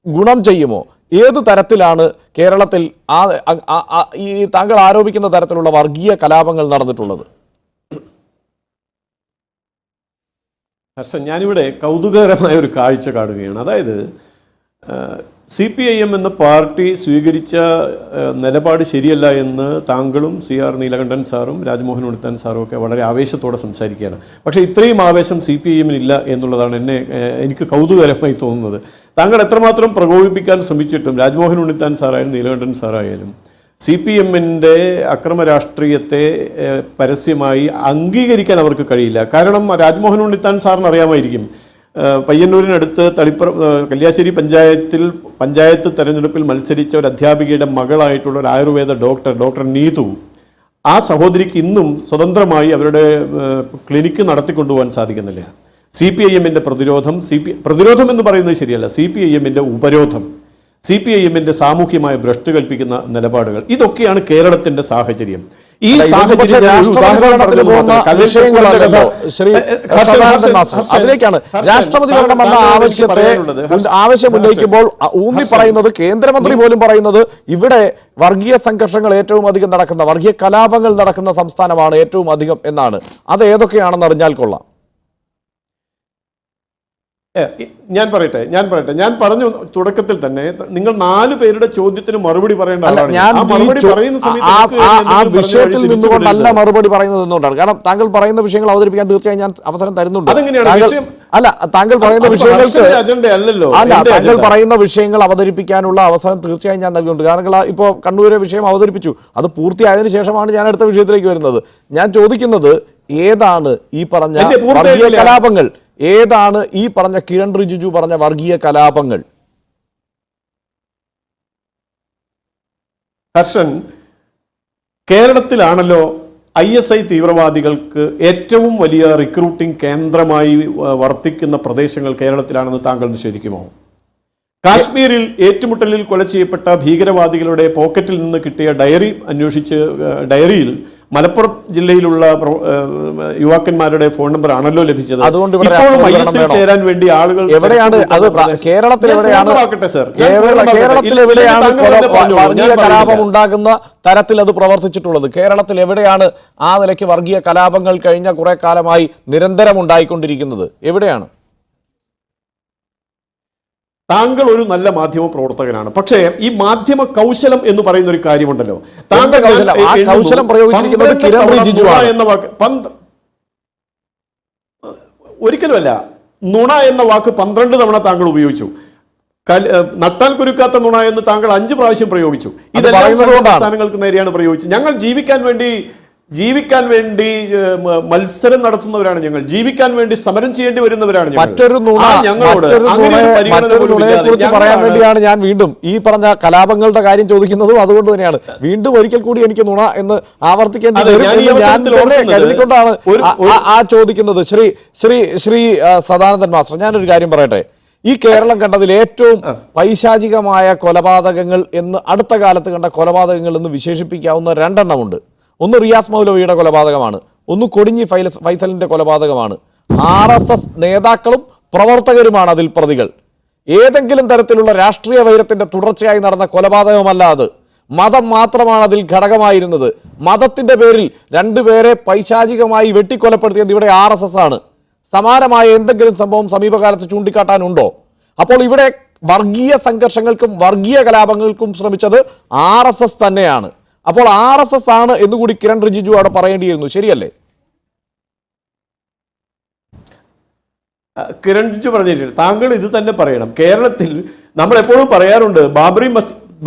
ഗുണം ചെയ്യുമോ? ഏത് തരത്തിലാണ് കേരളത്തിൽ ഈ താങ്കൾ ആരോപിക്കുന്ന തരത്തിലുള്ള വർഗീയ കലാപങ്ങൾ നടന്നിട്ടുള്ളത്? ഹർഷൻ, ഞാനിവിടെ കൗതുകകരമായ ഒരു കാഴ്ച കാണുകയാണ്. അതായത് CPIM എന്ന പാർട്ടി സ്വീകരിച്ച നിലപാട് ശരിയല്ല എന്ന് താങ്കളും CR നീലകണ്ഠൻ സാറും രാജ്മോഹൻ ഉണ്ണിത്താൻ സാറും ഒക്കെ വളരെ ആവേശത്തോടെ സംസാരിക്കുകയാണ്. പക്ഷേ ഇത്രയും ആവേശം CPIM ഇല്ല എന്നുള്ളതാണ് എനിക്ക് കൗതുകകരമായി തോന്നുന്നത്. താങ്കൾ എത്രമാത്രം പ്രകോപിപ്പിക്കാൻ ശ്രമിച്ചിട്ടും രാജ്മോഹൻ ഉണ്ണിത്താൻ സാറായാലും നീലകണ്ഠൻ സാറായാലും CPM-ന്റെ അക്രമ രാഷ്ട്രീയത്തെ പരസ്യമായി അംഗീകരിക്കാൻ അവർക്ക് കഴിയില്ല. കാരണം രാജ്മോഹൻ ഉണ്ണിത്താൻ സാറിന് അറിയാമായിരിക്കും, പയ്യന്നൂരിനടുത്ത് കല്യാശ്ശേരി പഞ്ചായത്ത് തെരഞ്ഞെടുപ്പിൽ മത്സരിച്ച ഒരു അധ്യാപികയുടെ മകളായിട്ടുള്ള ഒരു ആയുർവേദ ഡോക്ടർ നീതു, ആ സഹോദരിക്ക് ഇന്നും സ്വതന്ത്രമായി അവരുടെ ക്ലിനിക്ക് നടത്തിക്കൊണ്ടുപോകാൻ സാധിക്കുന്നില്ല. CPIM-ന്റെ പ്രതിരോധം എന്ന് പറയുന്നത് ശരിയല്ല, CPIM-ന്റെ ഉപരോധം, CPIM-ന്റെ സാമൂഹ്യമായ ഭ്രഷ്ട് കൽപ്പിക്കുന്ന നിലപാടുകൾ, ഇതൊക്കെയാണ് കേരളത്തിന്റെ സാഹചര്യം. ഈ സാഹചര്യം അതിലേക്കാണ് രാഷ്ട്രപതി ഭരണം എന്ന ആവശ്യം ഉന്നയിക്കുമ്പോൾ ഊന്നി പറയുന്നത്, കേന്ദ്രമന്ത്രി പോലും പറയുന്നത് ഇവിടെ വർഗീയ സംഘർഷങ്ങൾ ഏറ്റവും അധികം നടക്കുന്ന, വർഗീയ കലാപങ്ങൾ നടക്കുന്ന സംസ്ഥാനമാണ് ഏറ്റവും അധികം എന്നാണ്. അത് ഏതൊക്കെയാണെന്ന് അറിഞ്ഞാൽ കൊള്ളാം. ഞാൻ പറയട്ടെ ഞാൻ പറഞ്ഞു തുടക്കത്തിൽ തന്നെ, നിങ്ങൾ 4 പേരുടെ ചോദ്യത്തിന് മറുപടി പറയേണ്ട ആളാണ്. ആ വിഷയത്തിൽ നിന്നുകൊണ്ടല്ല മറുപടി പറയുന്നത് എന്തുകൊണ്ടാണ്? കാരണം താങ്കൾ പറയുന്ന വിഷയങ്ങൾ അവതരിപ്പിക്കാൻ തീർച്ചയായും ഞാൻ അവസരം തരുന്നുണ്ട്. താങ്കൾ പറയുന്ന വിഷയങ്ങൾ അവതരിപ്പിക്കാനുള്ള അവസരം തീർച്ചയായും ഞാൻ നൽകുന്നുണ്ട്. കാരണം ഇപ്പോൾ കണ്ണൂരെ വിഷയം അവതരിപ്പിച്ചു, അത് പൂർത്തിയായതിനു ശേഷമാണ് ഞാൻ അടുത്ത വിഷയത്തിലേക്ക് വരുന്നത്. ഞാൻ ചോദിക്കുന്നത്, ഏതാണ് ഈ പറഞ്ഞ വർഗീയ കലാപങ്ങൾ? ഏതാണ് ഈ പറഞ്ഞ കിരൺ റിജിജു പറഞ്ഞ വർഗീയ കലാപങ്ങൾ? ഹർഷൻ, കേരളത്തിലാണല്ലോ ISI തീവ്രവാദികൾക്ക് ഏറ്റവും വലിയ റിക്രൂട്ടിംഗ് കേന്ദ്രമായി വർത്തിക്കുന്ന പ്രദേശങ്ങൾ കേരളത്തിലാണെന്ന് താങ്കൾ നിഷേധിക്കുമോ? കാശ്മീരിൽ ഏറ്റുമുട്ടലിൽ കൊല ചെയ്യപ്പെട്ട ഭീകരവാദികളുടെ പോക്കറ്റിൽ നിന്ന് കിട്ടിയ ഡയറിയിൽ മലപ്പുറം ജില്ലയിലുള്ള യുവാക്കന്മാരുടെ ഫോൺ നമ്പർ ആണല്ലോ ലഭിച്ചത്. ഇപ്പോഴും ISIൽ ചേരാൻ വേണ്ടി ആളുകൾ എവിടെയാണ്? കലാപം ഉണ്ടാകുന്ന തരത്തിൽ അത് പ്രവർത്തിച്ചിട്ടുള്ളത് കേരളത്തിൽ എവിടെയാണ്? ആ നിലയ്ക്ക് വർഗീയ കലാപങ്ങൾ കഴിഞ്ഞ കുറെ കാലമായി നിരന്തരം ഉണ്ടായിക്കൊണ്ടിരിക്കുന്നത് എവിടെയാണ്? താങ്കൾ ഒരു നല്ല മാധ്യമ പ്രവർത്തകനാണ്, പക്ഷേ ഈ മാധ്യമ കൗശലം എന്ന് പറയുന്ന ഒരു കാര്യമുണ്ടല്ലോ. കൗശലം പ്രയോഗിച്ചിരിക്കുന്നത് കിരൺ റിജിജു എന്ന വാക്ക് ഒരിക്കലുമല്ല. നുണ എന്ന വാക്ക് 12 തവണ താങ്കൾ ഉപയോഗിച്ചു. നട്ടാൽ കുരുക്കാത്ത നുണ എന്ന് താങ്കൾ 5 പ്രാവശ്യം പ്രയോഗിച്ചു. ഇതെല്ലാം സംസ്ഥാനങ്ങൾക്ക് നേരെയാണ് പ്രയോഗിച്ചത്. ഞങ്ങൾ ജീവിക്കാൻ വേണ്ടി ജീവിക്കാൻ വേണ്ടി മത്സരം നടത്തുന്നവരാണ് ഞങ്ങൾ, ജീവിക്കാൻ വേണ്ടി സമരം ചെയ്യേണ്ടി വരുന്നവരാണ് ഞങ്ങൾ. മറ്റൊരു നുണയെക്കുറിച്ച് പറയാൻ വേണ്ടിയാണ് ഞാൻ വീണ്ടും ഈ പറഞ്ഞ കലാപങ്ങളുടെ കാര്യം ചോദിക്കുന്നതും അതുകൊണ്ട് തന്നെയാണ്. വീണ്ടും ഒരിക്കൽ കൂടി എനിക്ക് നുണ എന്ന് ആവർത്തിക്കേണ്ടത് കരുതിക്കൊണ്ടാണ് ആ ചോദിക്കുന്നത്. ശ്രീ സദാനന്ദൻ മാസ്റ്റർ, ഞാനൊരു കാര്യം പറയട്ടെ. ഈ കേരളം കണ്ടതിൽ ഏറ്റവും പൈശാചികമായ കൊലപാതകങ്ങൾ എന്ന് അടുത്ത കാലത്ത് കണ്ട കൊലപാതകങ്ങൾ എന്ന് വിശേഷിപ്പിക്കാവുന്ന രണ്ടെണ്ണമുണ്ട്. ഒന്ന് റിയാസ് മൗലവിയുടെ കൊലപാതകമാണ്, ഒന്ന് കൊടിഞ്ഞി ഫൈസലിന്റെ കൊലപാതകമാണ്. RSS നേതാക്കളും പ്രവർത്തകരുമാണ് അതിൽ പ്രതികൾ. ഏതെങ്കിലും തരത്തിലുള്ള രാഷ്ട്രീയ വൈരത്തിന്റെ തുടർച്ചയായി നടന്ന കൊലപാതകമല്ല അത്. മതം മാത്രമാണ് അതിൽ ഘടകമായിരുന്നത്. മതത്തിന്റെ പേരിൽ രണ്ടുപേരെ പൈശാചികമായി വെട്ടിക്കൊലപ്പെടുത്തിയത് ഇവിടെ RSS ആണ്. സമാനമായ എന്തെങ്കിലും സംഭവം സമീപകാലത്ത് ചൂണ്ടിക്കാട്ടാനുണ്ടോ? അപ്പോൾ ഇവിടെ വർഗീയ സംഘർഷങ്ങൾക്കും വർഗീയ കലാപങ്ങൾക്കും ശ്രമിച്ചത് RSS തന്നെയാണ്. അപ്പോൾ RSS ആണ് എന്നുകൂടി കിരൺ റിജിജു അവിടെ പറയേണ്ടിയിരുന്നു, ശരിയല്ലേ? കിരൺ റിജിജു പറഞ്ഞിട്ടില്ല, താങ്കൾ ഇത് തന്നെ പറയണം. കേരളത്തിൽ നമ്മൾ എപ്പോഴും പറയാറുണ്ട്,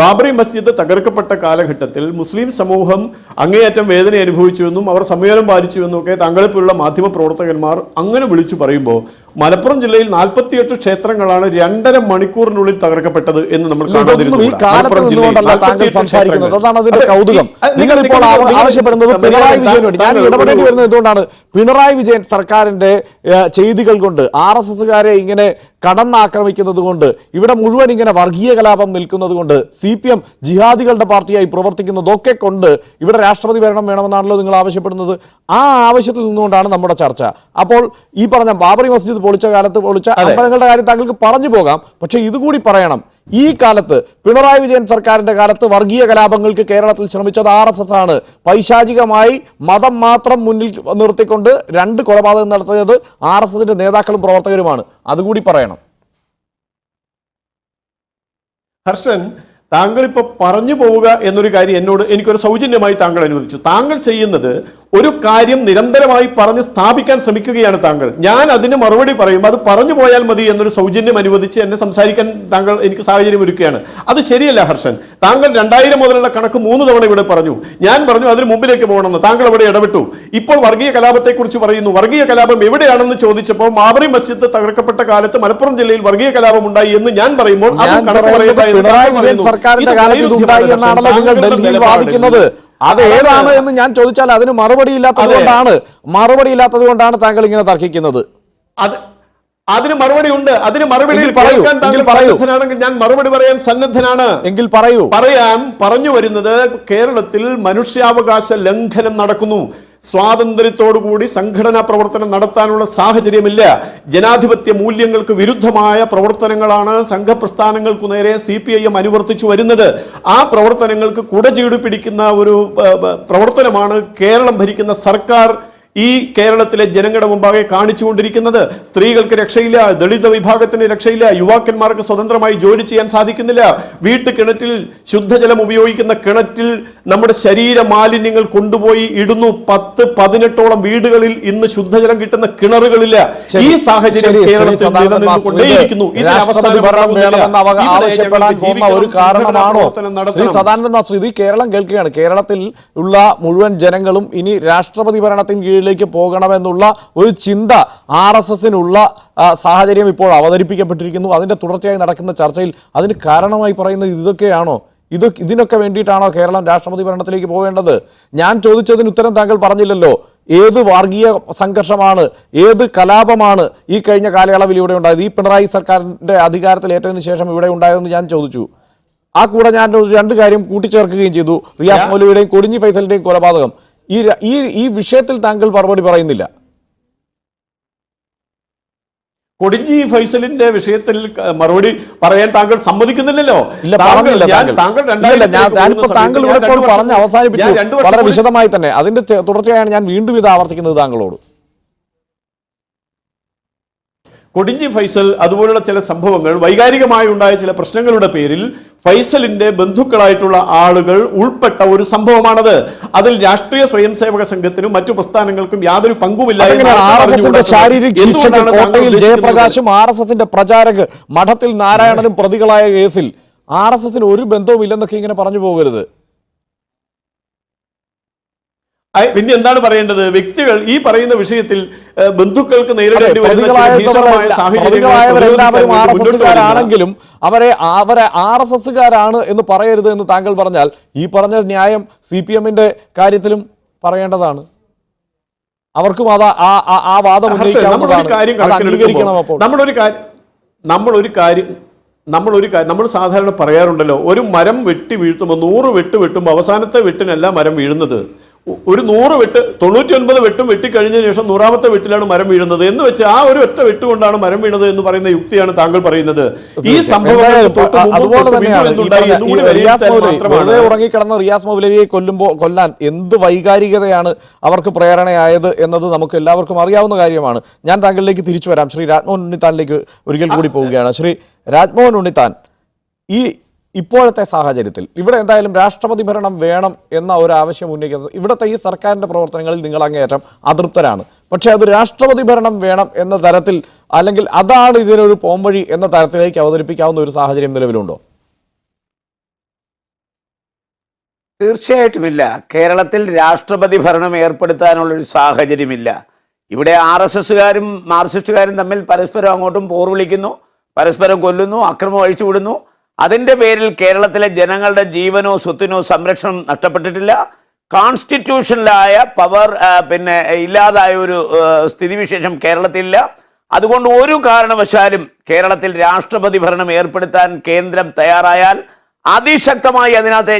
ബാബറി മസ്ജിദ് തകർക്കപ്പെട്ട കാലഘട്ടത്തിൽ മുസ്ലിം സമൂഹം അങ്ങേയറ്റം വേദന അനുഭവിച്ചുവെന്നും അവർ സംയമനം പാലിച്ചുവെന്നും ഒക്കെ താങ്കളെപ്പോലുള്ള മാധ്യമ പ്രവർത്തകന്മാർ അങ്ങനെ വിളിച്ചു പറയുമ്പോൾ മലപ്പുറം ജില്ലയിൽ 48 ക്ഷേത്രങ്ങളാണ് 2.5 മണിക്കൂറിനുള്ളിൽ തകർക്കപ്പെട്ടത് എന്ന് നമ്മൾ കാണാതിരുന്നു. പിണറായി വിജയൻ സർക്കാരിന്റെ ചെയ്തികൾ കൊണ്ട് RSSകാരെ ഇങ്ങനെ കടന്നാക്രമിക്കുന്നത് കൊണ്ട് ഇവിടെ മുഴുവൻ ഇങ്ങനെ വർഗീയ കലാപം നിൽക്കുന്നത് കൊണ്ട് CPM ജിഹാദികളുടെ പാർട്ടിയായി പ്രവർത്തിക്കുന്നതൊക്കെ കൊണ്ട് ഇവിടെ രാഷ്ട്രപതി ഭരണം വേണമെന്നാണല്ലോ നിങ്ങൾ ആവശ്യപ്പെടുന്നത്. ആ ആവശ്യത്തിൽ നിന്നുകൊണ്ടാണ് നമ്മുടെ ചർച്ച. അപ്പോൾ ഈ പറഞ്ഞ ബാബറി മസ്ജിദ് പൊളിച്ച കാലത്ത് പൊളിച്ച അമ്പലങ്ങളുടെ കാര്യം താങ്കൾക്ക് പറഞ്ഞു പോകാം, പക്ഷെ ഇതുകൂടി പറയണം. ഈ കാലത്ത് പിണറായി വിജയൻ സർക്കാരിന്റെ കാലത്ത് വർഗീയ കലാപങ്ങൾക്ക് കേരളത്തിൽ ശ്രമിച്ചത് RSS ആണ്. പൈശാചികമായി മതം മാത്രം മുന്നിൽ നിർത്തിക്കൊണ്ട് 2 കൊലപാതകം നടത്തിയത് RSSന്റെ നേതാക്കളും പ്രവർത്തകരുമാണ്. അതുകൂടി പറയണം. ഹർഷൻ, താങ്കൾ ഇപ്പോൾ പറഞ്ഞു പോവുക എന്നൊരു കാര്യം എനിക്കൊരു സൗജന്യമായി താങ്കൾ അനുവദിച്ചു. താങ്കൾ ചെയ്യുന്നത് ഒരു കാര്യം നിരന്തരമായി പറഞ്ഞ് സ്ഥാപിക്കാൻ ശ്രമിക്കുകയാണ് താങ്കൾ. ഞാൻ അതിന് മറുപടി പറയും, അത് പറഞ്ഞു പോയാൽ മതി എന്നൊരു സൗജന്യം അനുവദിച്ച് എന്നെ സംസാരിക്കാൻ താങ്കൾ എനിക്ക് സാഹചര്യം ഒരുക്കുകയാണ്. അത് ശരിയല്ല ഹർഷൻ. താങ്കൾ 2000 മുതലുള്ള കണക്ക് 3 തവണ ഇവിടെ പറഞ്ഞു. ഞാൻ പറഞ്ഞു അതിന് മുമ്പിലേക്ക് പോകണമെന്ന്. താങ്കൾ അവിടെ ഇടപെട്ടു. ഇപ്പോൾ വർഗീയ കലാപത്തെക്കുറിച്ച് പറയുന്നു. വർഗീയ കലാപം എവിടെയാണെന്ന് ചോദിച്ചപ്പോൾ ബാബറി മസ്ജിദ് തകർക്കപ്പെട്ട കാലത്ത് മലപ്പുറം ജില്ലയിൽ വർഗീയ കലാപം ഉണ്ടായി എന്ന് ഞാൻ പറയുമ്പോൾ അത് കണക്ക് പറയുന്നത് അത് ഏതാണ് എന്ന് ഞാൻ ചോദിച്ചാൽ അതിന് മറുപടിയില്ലാത്തത് കൊണ്ടാണ് താങ്കൾ ഇങ്ങനെ തർക്കിക്കുന്നത്. അതിന് മറുപടി ഉണ്ട്. അതിന് മറുപടി സന്നദ്ധനാണെങ്കിൽ ഞാൻ മറുപടി പറയാൻ സന്നദ്ധനാണ്. എങ്കിൽ പറയൂ. പറഞ്ഞു വരുന്നത് കേരളത്തിൽ മനുഷ്യാവകാശ ലംഘനം നടക്കുന്നു. സ്വാതന്ത്ര്യത്തോടുകൂടി സംഘടനാ പ്രവർത്തനം നടത്താനുള്ള സാഹചര്യമില്ല. ജനാധിപത്യ മൂല്യങ്ങൾക്ക് വിരുദ്ധമായ പ്രവർത്തനങ്ങളാണ് സംഘപ്രസ്ഥാനങ്ങൾക്കു നേരെ CPIM അനുവർത്തിച്ചു വരുന്നത്. ആ പ്രവർത്തനങ്ങൾക്ക് കുടചീട് പിടിക്കുന്ന ഒരു പ്രവർത്തനമാണ് കേരളം ഭരിക്കുന്ന സർക്കാർ ഈ കേരളത്തിലെ ജനങ്ങളുടെ മുമ്പാകെ കാണിച്ചുകൊണ്ടിരിക്കുന്നത്. സ്ത്രീകൾക്ക് രക്ഷയില്ല, ദളിത് വിഭാഗത്തിന് രക്ഷയില്ല, യുവാക്കന്മാർക്ക് സ്വതന്ത്രമായി ജോലി ചെയ്യാൻ സാധിക്കുന്നില്ല. വീട്ടുകിണറ്റിൽ ശുദ്ധജലം ഉപയോഗിക്കുന്ന കിണറ്റിൽ നമ്മുടെ ശരീര മാലിന്യങ്ങൾ കൊണ്ടുപോയി ഇടുന്നു. 10-18ഓളം വീടുകളിൽ ഇന്ന് ശുദ്ധജലം കിട്ടുന്ന കിണറുകളില്ല. ഈ സാഹചര്യം കേരളത്തിൽ നിലനിന്നുകൊണ്ടേയിരിക്കുന്നു. ഇത് കേരളം കേൾക്കുകയാണ്. കേരളത്തിൽ ഉള്ള മുഴുവൻ ജനങ്ങളും ഇനി രാഷ്ട്രപതി ഭരണത്തിന് കീഴിലേക്ക് പോകണമെന്നുള്ള ഒരു ചിന്ത RSSനുള്ള സാഹചര്യം ഇപ്പോൾ അവതരിപ്പിക്കപ്പെട്ടിരിക്കുന്നു. അതിന്റെ തുടർച്ചയായി നടക്കുന്ന ചർച്ചയിൽ അതിന് കാരണമായി പറയുന്നത് ഇതൊക്കെയാണോ? ഇതിനൊക്കെ വേണ്ടിയിട്ടാണോ കേരളം രാഷ്ട്രപതി ഭരണത്തിലേക്ക് പോകേണ്ടത്? ഞാൻ ചോദിച്ചതിന് ഉത്തരം താങ്കൾ പറഞ്ഞില്ലല്ലോ. ഏത് വർഗീയ സംഘർഷമാണ്, ഏത് കലാപമാണ് ഈ കഴിഞ്ഞ കാലയളവിൽ ഇവിടെ ഉണ്ടായത്? ഈ പിണറായി സർക്കാരിന്റെ അധികാരത്തിലേറ്റതിനു ശേഷം ഇവിടെ ഉണ്ടായതെന്ന് ഞാൻ ചോദിച്ചു. ആ കൂടെ ഞാൻ 2 കാര്യം കൂട്ടിച്ചേർക്കുകയും ചെയ്തു. റിയാസ് മൗലവിയുടെയും കൊടിഞ്ഞി ഫൈസലിന്റെയും കൊലപാതകം. ഈ വിഷയത്തിൽ താങ്കൾ മറുപടി പറയുന്നില്ല. കൊടിഞ്ഞി ഫൈസലിന്റെ വിഷയത്തിൽ മറുപടി പറയാൻ താങ്കൾ സമ്മതിക്കുന്നില്ലല്ലോ. താങ്കൾ പറഞ്ഞ് അവസാനിപ്പിച്ചു വളരെ വിശദമായി തന്നെ. അതിന്റെ തുടർച്ചയായാണ് ഞാൻ വീണ്ടും ഇത് ആവർത്തിക്കുന്നത് താങ്കളോട്. കൊടിഞ്ഞി ഫൈസൽ അതുപോലുള്ള ചില സംഭവങ്ങൾ, വൈകാരികമായി ഉണ്ടായ ചില പ്രശ്നങ്ങളുടെ പേരിൽ ഫൈസലിന്റെ ബന്ധുക്കളായിട്ടുള്ള ആളുകൾ ഉൾപ്പെട്ട ഒരു സംഭവമാണത്. അതിൽ രാഷ്ട്രീയ സ്വയംസേവക സംഘത്തിനും മറ്റു പ്രസ്ഥാനങ്ങൾക്കും യാതൊരു പങ്കുമില്ല. ജയപ്രകാശും RSSന്റെ പ്രചാരക് മഠത്തിൽ നാരായണനും പ്രതികളായ കേസിൽ RSSന് ഒരു ബന്ധവും ഇല്ലെന്നൊക്കെ ഇങ്ങനെ പറഞ്ഞു പോകരുത്. പിന്നെ എന്താണ് പറയേണ്ടത്? വ്യക്തികൾ ഈ പറയുന്ന വിഷയത്തിൽ ബന്ധുക്കൾക്ക് നേരിടേണ്ടി വരുന്ന ചില ഭീഷണമായ പ്രതികളായവരെല്ലാവരും RSSകാരാണെങ്കിലും അവരെ RSSകാരാണ് എന്ന് പറയരുത് എന്ന് താങ്കൾ പറഞ്ഞാൽ ഈ പറഞ്ഞ ന്യായം CPM-ന്റെ കാര്യത്തിലും പറയേണ്ടതാണ്. അവർക്കും ആ വാദം നമ്മൾ സാധാരണ പറയാറുണ്ടല്ലോ, ഒരു മരം വെട്ടി വീഴ്ത്തുമ്പോൾ 100 വെട്ട് വെട്ടുമ്പോൾ അവസാനത്തെ വെട്ടിനല്ല മരം വീഴുന്നത്. ഒരു 100 വെട്ട് 99 വെട്ടും വെട്ടിക്കഴിഞ്ഞ ശേഷം 100ാമത്തെ വെട്ടിലാണ് മരം വീഴുന്നത് എന്ന് വെച്ച് ആ ഒരു ഒറ്റ വെട്ടുകൊണ്ടാണ് മരം വീണത് എന്ന് പറയുന്ന യുക്തിയാണ് താങ്കൾ പറയുന്നത്. ഈ സംഭവം ഉറങ്ങിക്കിടന്ന റിയാസ് മൗലവിയെ കൊല്ലാൻ എന്ത് വൈകാരികതയാണ് അവർക്ക് പ്രേരണയായത് എന്നത് നമുക്ക് എല്ലാവർക്കും അറിയാവുന്ന കാര്യമാണ്. ഞാൻ താങ്കളിലേക്ക് തിരിച്ചു വരാം. ശ്രീ രാജ്മോഹൻ ഉണ്ണിത്താനിലേക്ക് ഒരിക്കൽ കൂടി പോവുകയാണ്. ശ്രീ രാജ്മോഹൻ ഉണ്ണിത്താൻ, ഈ ഇപ്പോഴത്തെ സാഹചര്യത്തിൽ ഇവിടെ എന്തായാലും രാഷ്ട്രപതി ഭരണം വേണം എന്ന ഒരു ആവശ്യം ഉന്നയിക്കുന്നത്, ഇവിടുത്തെ ഈ സർക്കാരിൻ്റെ പ്രവർത്തനങ്ങളിൽ നിങ്ങൾ അങ്ങേയറ്റം അതൃപ്തരാണ്. പക്ഷേ അത് രാഷ്ട്രപതി ഭരണം വേണം എന്ന തരത്തിൽ, അല്ലെങ്കിൽ അതാണ് ഇതിനൊരു പോംവഴി എന്ന തരത്തിലേക്ക് അവതരിപ്പിക്കാവുന്ന ഒരു സാഹചര്യം നിലവിലുണ്ടോ? തീർച്ചയായിട്ടുമില്ല. കേരളത്തിൽ രാഷ്ട്രപതി ഭരണം ഏർപ്പെടുത്താനുള്ളൊരു സാഹചര്യമില്ല. ഇവിടെ RSSകാരും മാർക്സിസ്റ്റുകാരും തമ്മിൽ പരസ്പരം അങ്ങോട്ടും പോർ വിളിക്കുന്നു, പരസ്പരം കൊല്ലുന്നു, അക്രമം അഴിച്ചുവിടുന്നു. അതിൻ്റെ പേരിൽ കേരളത്തിലെ ജനങ്ങളുടെ ജീവനോ സ്വത്തിനോ സംരക്ഷണം നഷ്ടപ്പെട്ടിട്ടില്ല. കോൺസ്റ്റിറ്റ്യൂഷനിലായ പവർ ഇല്ലാതായ ഒരു സ്ഥിതിവിശേഷം കേരളത്തിലില്ല. അതുകൊണ്ട് ഒരു കാരണവശാലും കേരളത്തിൽ രാഷ്ട്രപതി ഭരണം ഏർപ്പെടുത്താൻ കേന്ദ്രം തയ്യാറായാൽ അതിശക്തമായി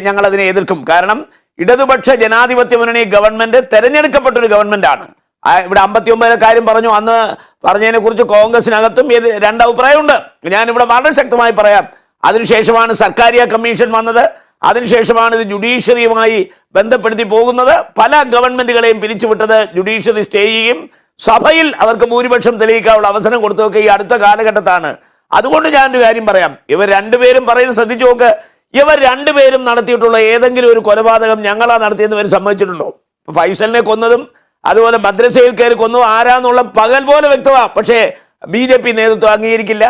ഞങ്ങൾ അതിനെ എതിർക്കും. കാരണം ഇടതുപക്ഷ ജനാധിപത്യ മുന്നണി ഗവൺമെന്റ് തെരഞ്ഞെടുക്കപ്പെട്ടൊരു ഗവൺമെന്റാണ്. ഇവിടെ 59 കാര്യം പറഞ്ഞു. അന്ന് പറഞ്ഞതിനെ കുറിച്ച് കോൺഗ്രസിനകത്തും രണ്ടഭിപ്രായമുണ്ട്. ഞാനിവിടെ വളരെ ശക്തമായി പറയാം. അതിനുശേഷമാണ് സർക്കാരിയ കമ്മീഷൻ വന്നത്. അതിനുശേഷമാണ് ഇത് ജുഡീഷ്യറിയുമായി ബന്ധപ്പെടുത്തി പോകുന്നത്. പല ഗവൺമെന്റുകളെയും പിരിച്ചുവിട്ടത് ജുഡീഷ്യറി സ്റ്റേ ചെയ്യും. സഭയിൽ അവർക്ക് ഭൂരിപക്ഷം തെളിയിക്കാനുള്ള അവസരം കൊടുത്തൊക്കെ ഈ അടുത്ത കാലഘട്ടത്താണ്. അതുകൊണ്ട് ഞാനൊരു കാര്യം പറയാം. ഇവർ രണ്ടുപേരും പറയുന്നത് ശ്രദ്ധിച്ചു നോക്ക്. ഇവർ രണ്ടുപേരും നടത്തിയിട്ടുള്ള ഏതെങ്കിലും ഒരു കൊലപാതകം ഞങ്ങളാ നടത്തിയെന്ന് ഇവർ സമ്മതിച്ചിട്ടുണ്ടോ? ഫൈസലിനെ കൊന്നതും അതുപോലെ മദ്രസയിൽ കയറി കൊന്നതും ആരാന്നുള്ള പകൽ പോലെ വ്യക്തമാണ്. പക്ഷേ BJP നേതൃത്വം അംഗീകരിക്കില്ല.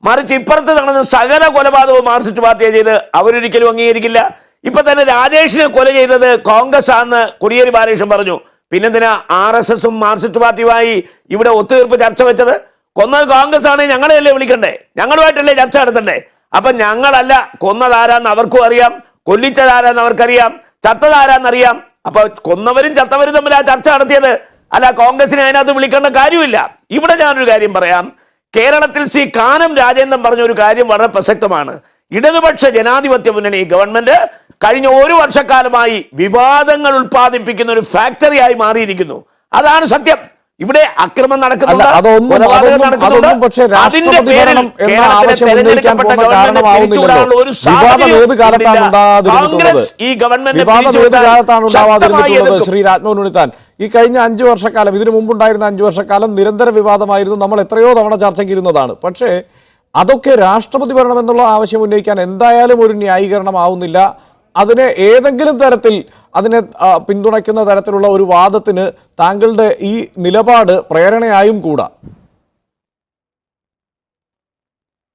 മറിച്ച് ഇപ്പുറത്ത് നടന്ന സകല കൊലപാതകവും മാർക്സിസ്റ്റ് പാർട്ടിയെ ചെയ്ത് അവരൊരിക്കലും അംഗീകരിക്കില്ല. ഇപ്പൊ തന്നെ രാജേഷിനെ കൊല ചെയ്തത് കോൺഗ്രസ് ആണെന്ന് കോടിയേരി ബാലകൃഷ്ണൻ പറഞ്ഞു. പിന്നെന്തിനാ RSSും മാർക്സിസ്റ്റ് പാർട്ടിയുമായി ഇവിടെ ഒത്തുതീർപ്പ് ചർച്ച വെച്ചത്? കൊന്നത് കോൺഗ്രസ് ആണെങ്കിൽ ഞങ്ങളെയല്ലേ വിളിക്കണ്ടേ? ഞങ്ങളുമായിട്ടല്ലേ ചർച്ച നടത്തണ്ടേ? അപ്പൊ ഞങ്ങളല്ല കൊന്നതാരാന്ന് അവർക്കും അറിയാം, കൊല്ലിച്ചതാരാന്ന് അവർക്കറിയാം, ചത്തതാരാന്നറിയാം. അപ്പൊ കൊന്നവരും ചത്തവരും തമ്മിൽ ആ ചർച്ച നടത്തിയത്. അല്ല, കോൺഗ്രസിനെ അതിനകത്ത് വിളിക്കേണ്ട കാര്യമില്ല. ഇവിടെ ഞാനൊരു കാര്യം പറയാം. കേരളത്തിൽ ശ്രീ കാനം രാജേന്ദ്രൻ പറഞ്ഞ ഒരു കാര്യം വളരെ പ്രസക്തമാണ്. ഇടതുപക്ഷ ജനാധിപത്യ മുന്നണി ഗവൺമെന്റ് കഴിഞ്ഞ ഒരു വർഷക്കാലമായി വിവാദങ്ങൾ ഉൽപ്പാദിപ്പിക്കുന്ന ഒരു ഫാക്ടറിയായി മാറിയിരിക്കുന്നു. അതാണ് സത്യം. ഇവിടെ അക്രമം നടക്കുന്നുണ്ട്, കൊലപാതകം നടക്കുന്നുണ്ട്. അതിന്റെ പേരിൽ കോൺഗ്രസ് ഈ ഗവൺമെന്റ് ശ്രീ രാജ്മോഹൻ ഉണ്ണിത്താൻ, ഈ കഴിഞ്ഞ 5 വർഷക്കാലം, ഇതിനു മുമ്പുണ്ടായിരുന്ന 5 വർഷക്കാലം നിരന്തര വിവാദമായിരുന്നു. നമ്മൾ എത്രയോ തവണ ചർച്ചയ്ക്ക് ഇരുന്നതാണ്. പക്ഷേ അതൊക്കെ രാഷ്ട്രപതി ഭരണം എന്നുള്ള ആവശ്യം ഉന്നയിക്കാൻ എന്തായാലും ഒരു ന്യായീകരണമാവുന്നില്ല. അതിനെ ഏതെങ്കിലും തരത്തിൽ അതിനെ പിന്തുണയ്ക്കുന്ന തരത്തിലുള്ള ഒരു വാദത്തിന് താങ്കളുടെ ഈ നിലപാട് പ്രേരണയായും കൂടാ.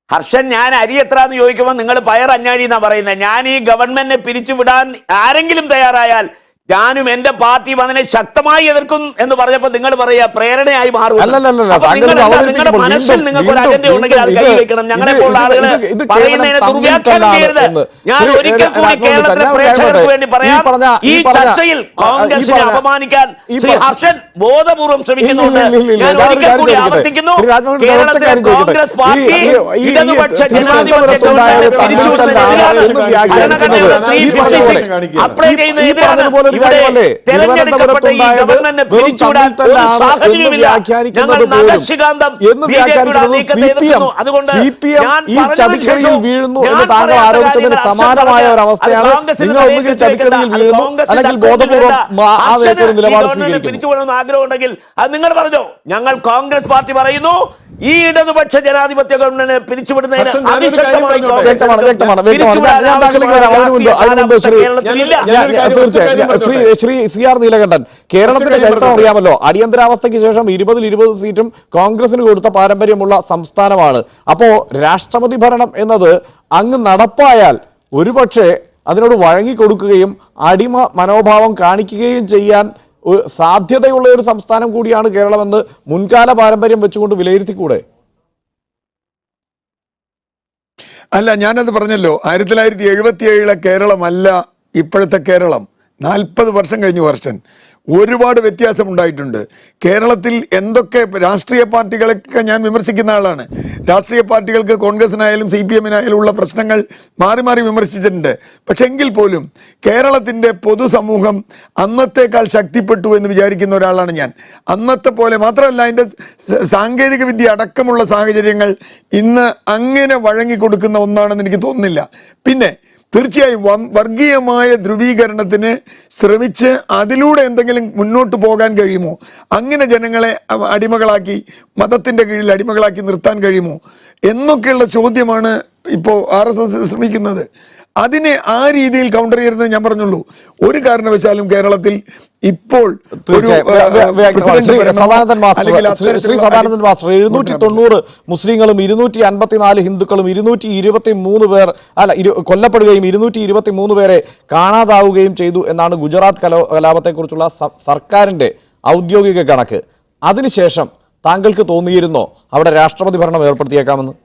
ഹർഷൻ, ഞാൻ അരി എത്രാന്ന് ചോദിക്കുമ്പോൾ നിങ്ങൾ പയർ അഞ്ഞാഴി എന്നാ പറയുന്നത്. ഞാൻ ഈ ഗവൺമെന്റിനെ പിരിച്ചുവിടാൻ ആരെങ്കിലും തയ്യാറായാൽ ഞാനും എന്റെ പാർട്ടിയും അതിനെ ശക്തമായി എതിർക്കും എന്ന് പറഞ്ഞപ്പോൾ നിങ്ങൾ പറയാ പ്രേരണയായി മാറും. നിങ്ങളുടെ മനസ്സിൽ നിങ്ങൾക്ക് ഒരു അജണ്ട ഉണ്ടെങ്കിൽ അത് കൈവയ്ക്കണം. ഞങ്ങളെപ്പോലുള്ള ആളുകൾ പറയുന്നതിനെ ദുർവ്യാഖ്യാനം ചെയ്യരുത്. ഞാൻ ഒരിക്കൽ കൂടി കേരളത്തിലെ പ്രേക്ഷകർക്ക് വേണ്ടി പറയാം, ഈ ചർച്ചയിൽ കോൺഗ്രസിനെ അപമാനിക്കാൻ ശ്രീ ഹർഷൻ ബോധപൂർവം ശ്രമിക്കുന്നുണ്ട്. ഞാൻ ഒരിക്കൽ കൂടി ആവർത്തിക്കുന്നു, കേരളത്തിലെ കോൺഗ്രസ് പാർട്ടി ഇടതുപക്ഷ ജനാധിപത്യ ഗവൺമെന്റ് പിരിച്ചുവിടുന്നതിനെതിരാണ്, ഭരണഘടനയുടെ 356 അപ്ലൈ ചെയ്യുന്നതിനെതിരാണ്. തെരഞ്ഞെടുക്കപ്പെട്ട ഈ ഗവൺമെന്റിനെ പിരിച്ചുവിടാൻ ഒരു സാഹചര്യമില്ല. ഞങ്ങൾ നഖശികാന്തം ബിജെപിയുടെ നീക്കത്തെ എതിർക്കുന്നു. അതുകൊണ്ട് ഈ ചതിക്കടിയിൽ വീഴുന്നു എന്ന് താങ്കൾ ആരോപിച്ചതിന് സമാനമായ ഒരു അവസ്ഥയാണ്. നിങ്ങൾ ഒന്നുകിൽ ചതിക്കടിയിൽ വീഴുന്നു, അല്ലെങ്കിൽ ബോധപൂർവ്വം നിലപാട് പിരിച്ചുവിടണമെന്ന് ആഗ്രഹം ഉണ്ടെങ്കിൽ അത് നിങ്ങൾ പറഞ്ഞോ. ഞങ്ങൾ കോൺഗ്രസ് പാർട്ടി പറയുന്നു, ഈ ഇടതുപക്ഷ ജനാധിപത്യ ഗവൺമെന്റ് പിരിച്ചുവിടുന്നതിന് അതിശക്തമായി ശ്രീ CR നീലകണ്ഠൻ, കേരളത്തിന്റെ ചരിത്രം അറിയാമല്ലോ. അടിയന്തരാവസ്ഥയ്ക്ക് ശേഷം 20 സീറ്റും കോൺഗ്രസിന് കൊടുത്ത പാരമ്പര്യമുള്ള സംസ്ഥാനമാണ്. അപ്പോ രാഷ്ട്രപതി ഭരണം എന്നത് അങ്ങ് നടപ്പായാൽ ഒരുപക്ഷെ അതിനോട് വഴങ്ങിക്കൊടുക്കുകയും അടിമ മനോഭാവം കാണിക്കുകയും ചെയ്യാൻ സാധ്യതയുള്ള ഒരു സംസ്ഥാനം കൂടിയാണ് കേരളമെന്ന് മുൻകാല പാരമ്പര്യം വെച്ചുകൊണ്ട് വിലയിരുത്തിക്കൂടെ? അല്ല, ഞാനത് പറഞ്ഞല്ലോ, 1977 കേരളമല്ല ഇപ്പോഴത്തെ കേരളം. 40 വർഷം കഴിഞ്ഞു വർഷം. ഒരുപാട് വ്യത്യാസം ഉണ്ടായിട്ടുണ്ട്. കേരളത്തിൽ എന്തൊക്കെ രാഷ്ട്രീയ പാർട്ടികളൊക്കെ ഞാൻ വിമർശിക്കുന്ന ആളാണ്. രാഷ്ട്രീയ പാർട്ടികൾക്ക് കോൺഗ്രസിനായാലും CPM-നായാലും ഉള്ള പ്രശ്നങ്ങൾ മാറി മാറി വിമർശിച്ചിട്ടുണ്ട്. പക്ഷെ എങ്കിൽ പോലും കേരളത്തിൻ്റെ പൊതുസമൂഹം അന്നത്തേക്കാൾ ശക്തിപ്പെട്ടു എന്ന് വിചാരിക്കുന്ന ഒരാളാണ് ഞാൻ. അന്നത്തെ പോലെ മാത്രമല്ല, അതിൻ്റെ സാങ്കേതിക വിദ്യ അടക്കമുള്ള സാഹചര്യങ്ങൾ ഇന്ന് അങ്ങനെ വഴങ്ങിക്കൊടുക്കുന്ന ഒന്നാണെന്ന് എനിക്ക് തോന്നുന്നില്ല. പിന്നെ തീർച്ചയായും വർഗീയമായ ധ്രുവീകരണത്തിന് ശ്രമിച്ച് അതിലൂടെ എന്തെങ്കിലും മുന്നോട്ട് പോകാൻ കഴിയുമോ? അങ്ങനെ ജനങ്ങളെ അടിമകളാക്കി, മതത്തിൻ്റെ കീഴിൽ അടിമകളാക്കി നിർത്താൻ കഴിയുമോ എന്നൊക്കെയുള്ള ചോദ്യമാണ് ഇപ്പോൾ RSS ശ്രമിക്കുന്നത്. അതിനെ ആ രീതിയിൽ കൗണ്ടർ ചെയ്യരുതെന്ന് ഞാൻ പറഞ്ഞുള്ളൂ. ഒരു കാരണവശാലും കേരളത്തിൽ ഇപ്പോൾ ശ്രീ സദാനന്ദൻ മാസ്റ്റർ 790 മുസ്ലിങ്ങളും 254 ഹിന്ദുക്കളും 223 പേർ കൊല്ലപ്പെടുകയും 223 പേരെ കാണാതാവുകയും ചെയ്തു എന്നാണ് ഗുജറാത്ത് കലാപത്തെക്കുറിച്ചുള്ള സർക്കാരിന്റെ ഔദ്യോഗിക കണക്ക്. അതിനുശേഷം താങ്കൾക്ക് തോന്നിയിരുന്നോ അവിടെ രാഷ്ട്രപതി ഭരണം ഏർപ്പെടുത്തിയേക്കാമെന്ന്?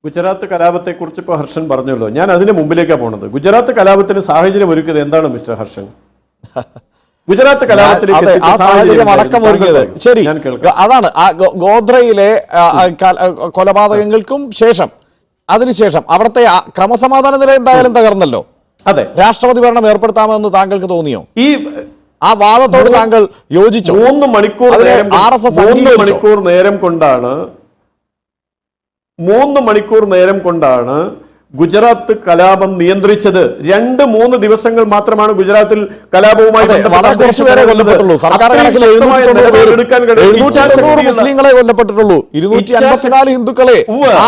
ഗുജറാത്ത് കലാപത്തെക്കുറിച്ച് ഇപ്പോൾ ഹർഷൻ പറഞ്ഞല്ലോ, ഞാൻ അതിന് മുമ്പിലേക്കാണ് പോണത്. ഗുജറാത്ത് കലാപത്തിന് സാഹചര്യം ഒരുക്കിയത് എന്താണ് മിസ്റ്റർ ഹർഷൻ? ഗുജറാത്ത് കലാപത്തിലേക്ക് ശരി, അതാണ് ഗോദ്രയിലെ കൊലപാതകങ്ങൾക്കും ശേഷം അതിനുശേഷം അവിടുത്തെ ക്രമസമാധാന നില എന്തായാലും തകർന്നല്ലോ. അതെ, രാഷ്ട്രപതി ഭരണം ഏർപ്പെടുത്താമെന്ന് താങ്കൾക്ക് തോന്നിയോ? ഈ ആ വാദത്തോട് താങ്കൾ യോജിച്ചോ? 3 മണിക്കൂർ നേരം കൊണ്ടാണ് ഗുജറാത്ത് കലാപം നിയന്ത്രിച്ചത്. 2-3 ദിവസങ്ങൾ മാത്രമാണ് ഗുജറാത്തിൽ കലാപവുമായി മുസ്ലിങ്ങളെ കൊല്ലപ്പെട്ടിട്ടുള്ളൂ, 254 ഹിന്ദുക്കളെ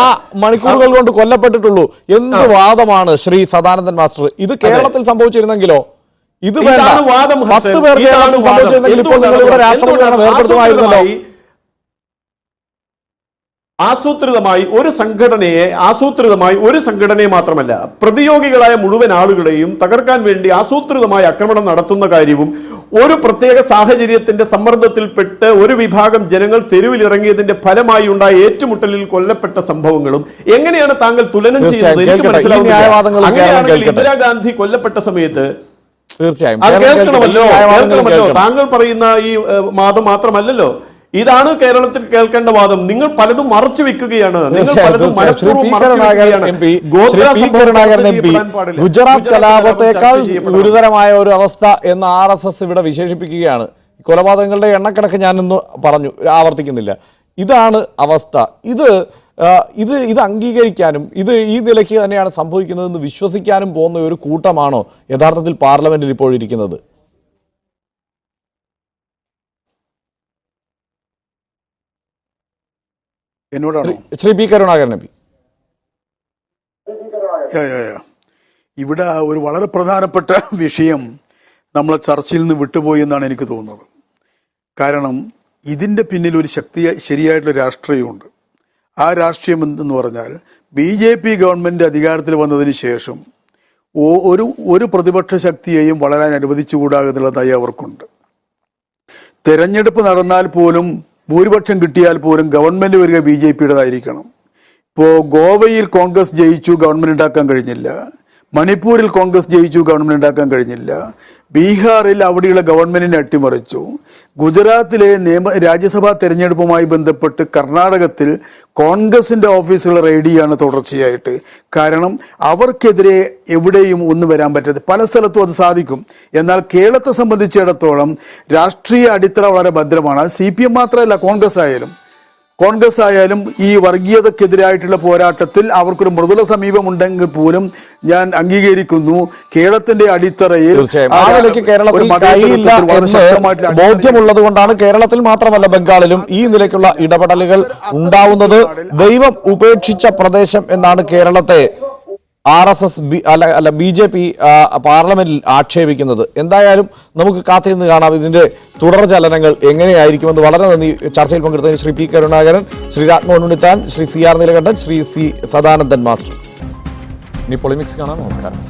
ആ മണിക്കൂറുകൾ കൊണ്ട് കൊല്ലപ്പെട്ടിട്ടുള്ളൂ. എന്ത് വാദമാണ് ശ്രീ സദാനന്ദൻ മാസ്റ്റർ? ഇത് കേരളത്തിൽ സംഭവിച്ചിരുന്നെങ്കിലോ? ഇത് വേണ്ട, 10 പേർ കേരളത്തിൽ സംഭവിച്ചിരുന്നെങ്കിൽ ഇപ്പോൾ നിങ്ങളുടെ രാഷ്ട്രപതി ഭരണം ഏർപ്പെടുത്തുമായിരുന്നല്ലോ. ആസൂത്രിതമായി ഒരു സംഘടനയെ മാത്രമല്ല, പ്രതിയോഗികളായ മുഴുവൻ ആളുകളെയും തകർക്കാൻ വേണ്ടി ആസൂത്രിതമായ ആക്രമണം നടത്തുന്ന കാര്യവും ഒരു പ്രത്യേക സാഹചര്യത്തിന്റെ സമ്മർദ്ദത്തിൽപ്പെട്ട് ഒരു വിഭാഗം ജനങ്ങൾ തെരുവിലിറങ്ങിയതിന്റെ ഫലമായി ഉണ്ടായ ഏറ്റുമുട്ടലിൽ കൊല്ലപ്പെട്ട സംഭവങ്ങളും എങ്ങനെയാണ് താങ്കൾ തുലനം ചെയ്യുന്നത്? എനിക്ക് മനസ്സിലാവുന്നില്ല. അങ്ങനെയാണെങ്കിൽ ഇന്ദിരാഗാന്ധി കൊല്ലപ്പെട്ട സമയത്ത് തീർച്ചയായും അത് കേൾക്കണമല്ലോ. താങ്കൾ പറയുന്ന ഈ വാദം മാത്രമല്ലല്ലോ, ഇതാണ് കേരളത്തിൽ കേൾക്കേണ്ട വാദം. നിങ്ങൾ പലതും മറച്ചു വെക്കുകയാണ്. ഗുജറാത്ത് കലാപത്തേക്കാൾ ഗുരുതരമായ ഒരു അവസ്ഥ എന്ന് RSS ഇവിടെ വിശേഷിപ്പിക്കുകയാണ്. കൊലപാതകങ്ങളുടെ എണ്ണക്കണക്ക് ഞാനൊന്ന് പറഞ്ഞു, ആവർത്തിക്കുന്നില്ല. ഇതാണ് അവസ്ഥ. ഇത് അംഗീകരിക്കാനും ഈ നിലയ്ക്ക് തന്നെയാണ് സംഭവിക്കുന്നതെന്ന് വിശ്വസിക്കാനും പോകുന്ന ഒരു കൂട്ടമാണോ യഥാർത്ഥത്തിൽ പാർലമെന്റിൽ ഇപ്പോഴിരിക്കുന്നത്? എന്നോടാണോ? Shri P Karunakaran MP. ഇവിടെ ഒരു വളരെ പ്രധാനപ്പെട്ട വിഷയം നമ്മളെ ചർച്ചയിൽ നിന്ന് വിട്ടുപോയി എന്നാണ് എനിക്ക് തോന്നുന്നത്. കാരണം ഇതിൻ്റെ പിന്നിൽ ഒരു ശരിയായിട്ടുള്ള രാഷ്ട്രീയമുണ്ട്. ആ രാഷ്ട്രീയം എന്തെന്ന് പറഞ്ഞാൽ BJP ഗവൺമെൻറ് അധികാരത്തിൽ വന്നതിന് ശേഷം ഒരു പ്രതിപക്ഷ ശക്തിയെയും വളരാൻ അനുവദിച്ചുകൂടാകുന്നുള്ളതായി അവർക്കുണ്ട്. തെരഞ്ഞെടുപ്പ് നടന്നാൽ പോലും ഭൂരിപക്ഷം കിട്ടിയാൽ പോലും ഗവൺമെൻറ് വരിക BJPയുടേതായിരിക്കണം. ഇപ്പോൾ ഗോവയിൽ കോൺഗ്രസ് ജയിച്ചു, ഗവൺമെൻറ് ഉണ്ടാക്കാൻ കഴിഞ്ഞില്ല. മണിപ്പൂരിൽ കോൺഗ്രസ് ജയിച്ചു, ഗവൺമെൻറ് ഉണ്ടാക്കാൻ കഴിഞ്ഞില്ല. ബീഹാറിൽ അവിടെയുള്ള ഗവൺമെൻറ്റിനെ അട്ടിമറിച്ചു. ഗുജറാത്തിലെ രാജ്യസഭാ തെരഞ്ഞെടുപ്പുമായി ബന്ധപ്പെട്ട് കർണാടകത്തിൽ കോൺഗ്രസിൻ്റെ ഓഫീസുകൾ റെയ്ഡ് ചെയ്യാണ് തുടർച്ചയായിട്ട്. കാരണം അവർക്കെതിരെ എവിടെയും ഒന്നും വരാൻ പറ്റാതെ പല സ്ഥലത്തും അത് സാധിക്കും. എന്നാൽ കേരളത്തെ സംബന്ധിച്ചിടത്തോളം രാഷ്ട്രീയ അടിത്തറ വളരെ ഭദ്രമാണ്. CPM മാത്രമല്ല, കോൺഗ്രസ് ആയാലും ഈ വർഗീയതക്കെതിരായിട്ടുള്ള പോരാട്ടത്തിൽ അവർക്കൊരു മൃദുല സമീപമുണ്ടെങ്കിൽ പോലും ഞാൻ അംഗീകരിക്കുന്നു. കേരളത്തിന്റെ അടിത്തറയിൽ ബോധ്യമുള്ളത് കൊണ്ടാണ് കേരളത്തിൽ മാത്രമല്ല ബംഗാളിലും ഈ നിലയ്ക്കുള്ള ഇടപെടലുകൾ ഉണ്ടാവുന്നത്. ദൈവം ഉപേക്ഷിച്ച പ്രദേശം എന്നാണ് കേരളത്തെ RSS BJP പാർലമെന്റിൽ ആക്ഷേപിക്കുന്നത്. എന്തായാലും നമുക്ക് കാത്തിരുന്ന് കാണാം ഇതിന്റെ തുടർചലനങ്ങൾ എങ്ങനെയായിരിക്കുമെന്ന്. വളരെ നന്ദി ചർച്ചയിൽ പങ്കെടുത്തതിന് Shri P Karunakaran, Shri Rajmohan Unnithan, Shri CR Neelakantan, Shri Sadanandan master. ഇനി പൊളിമിക്സ് കാണാം. നമസ്കാരം.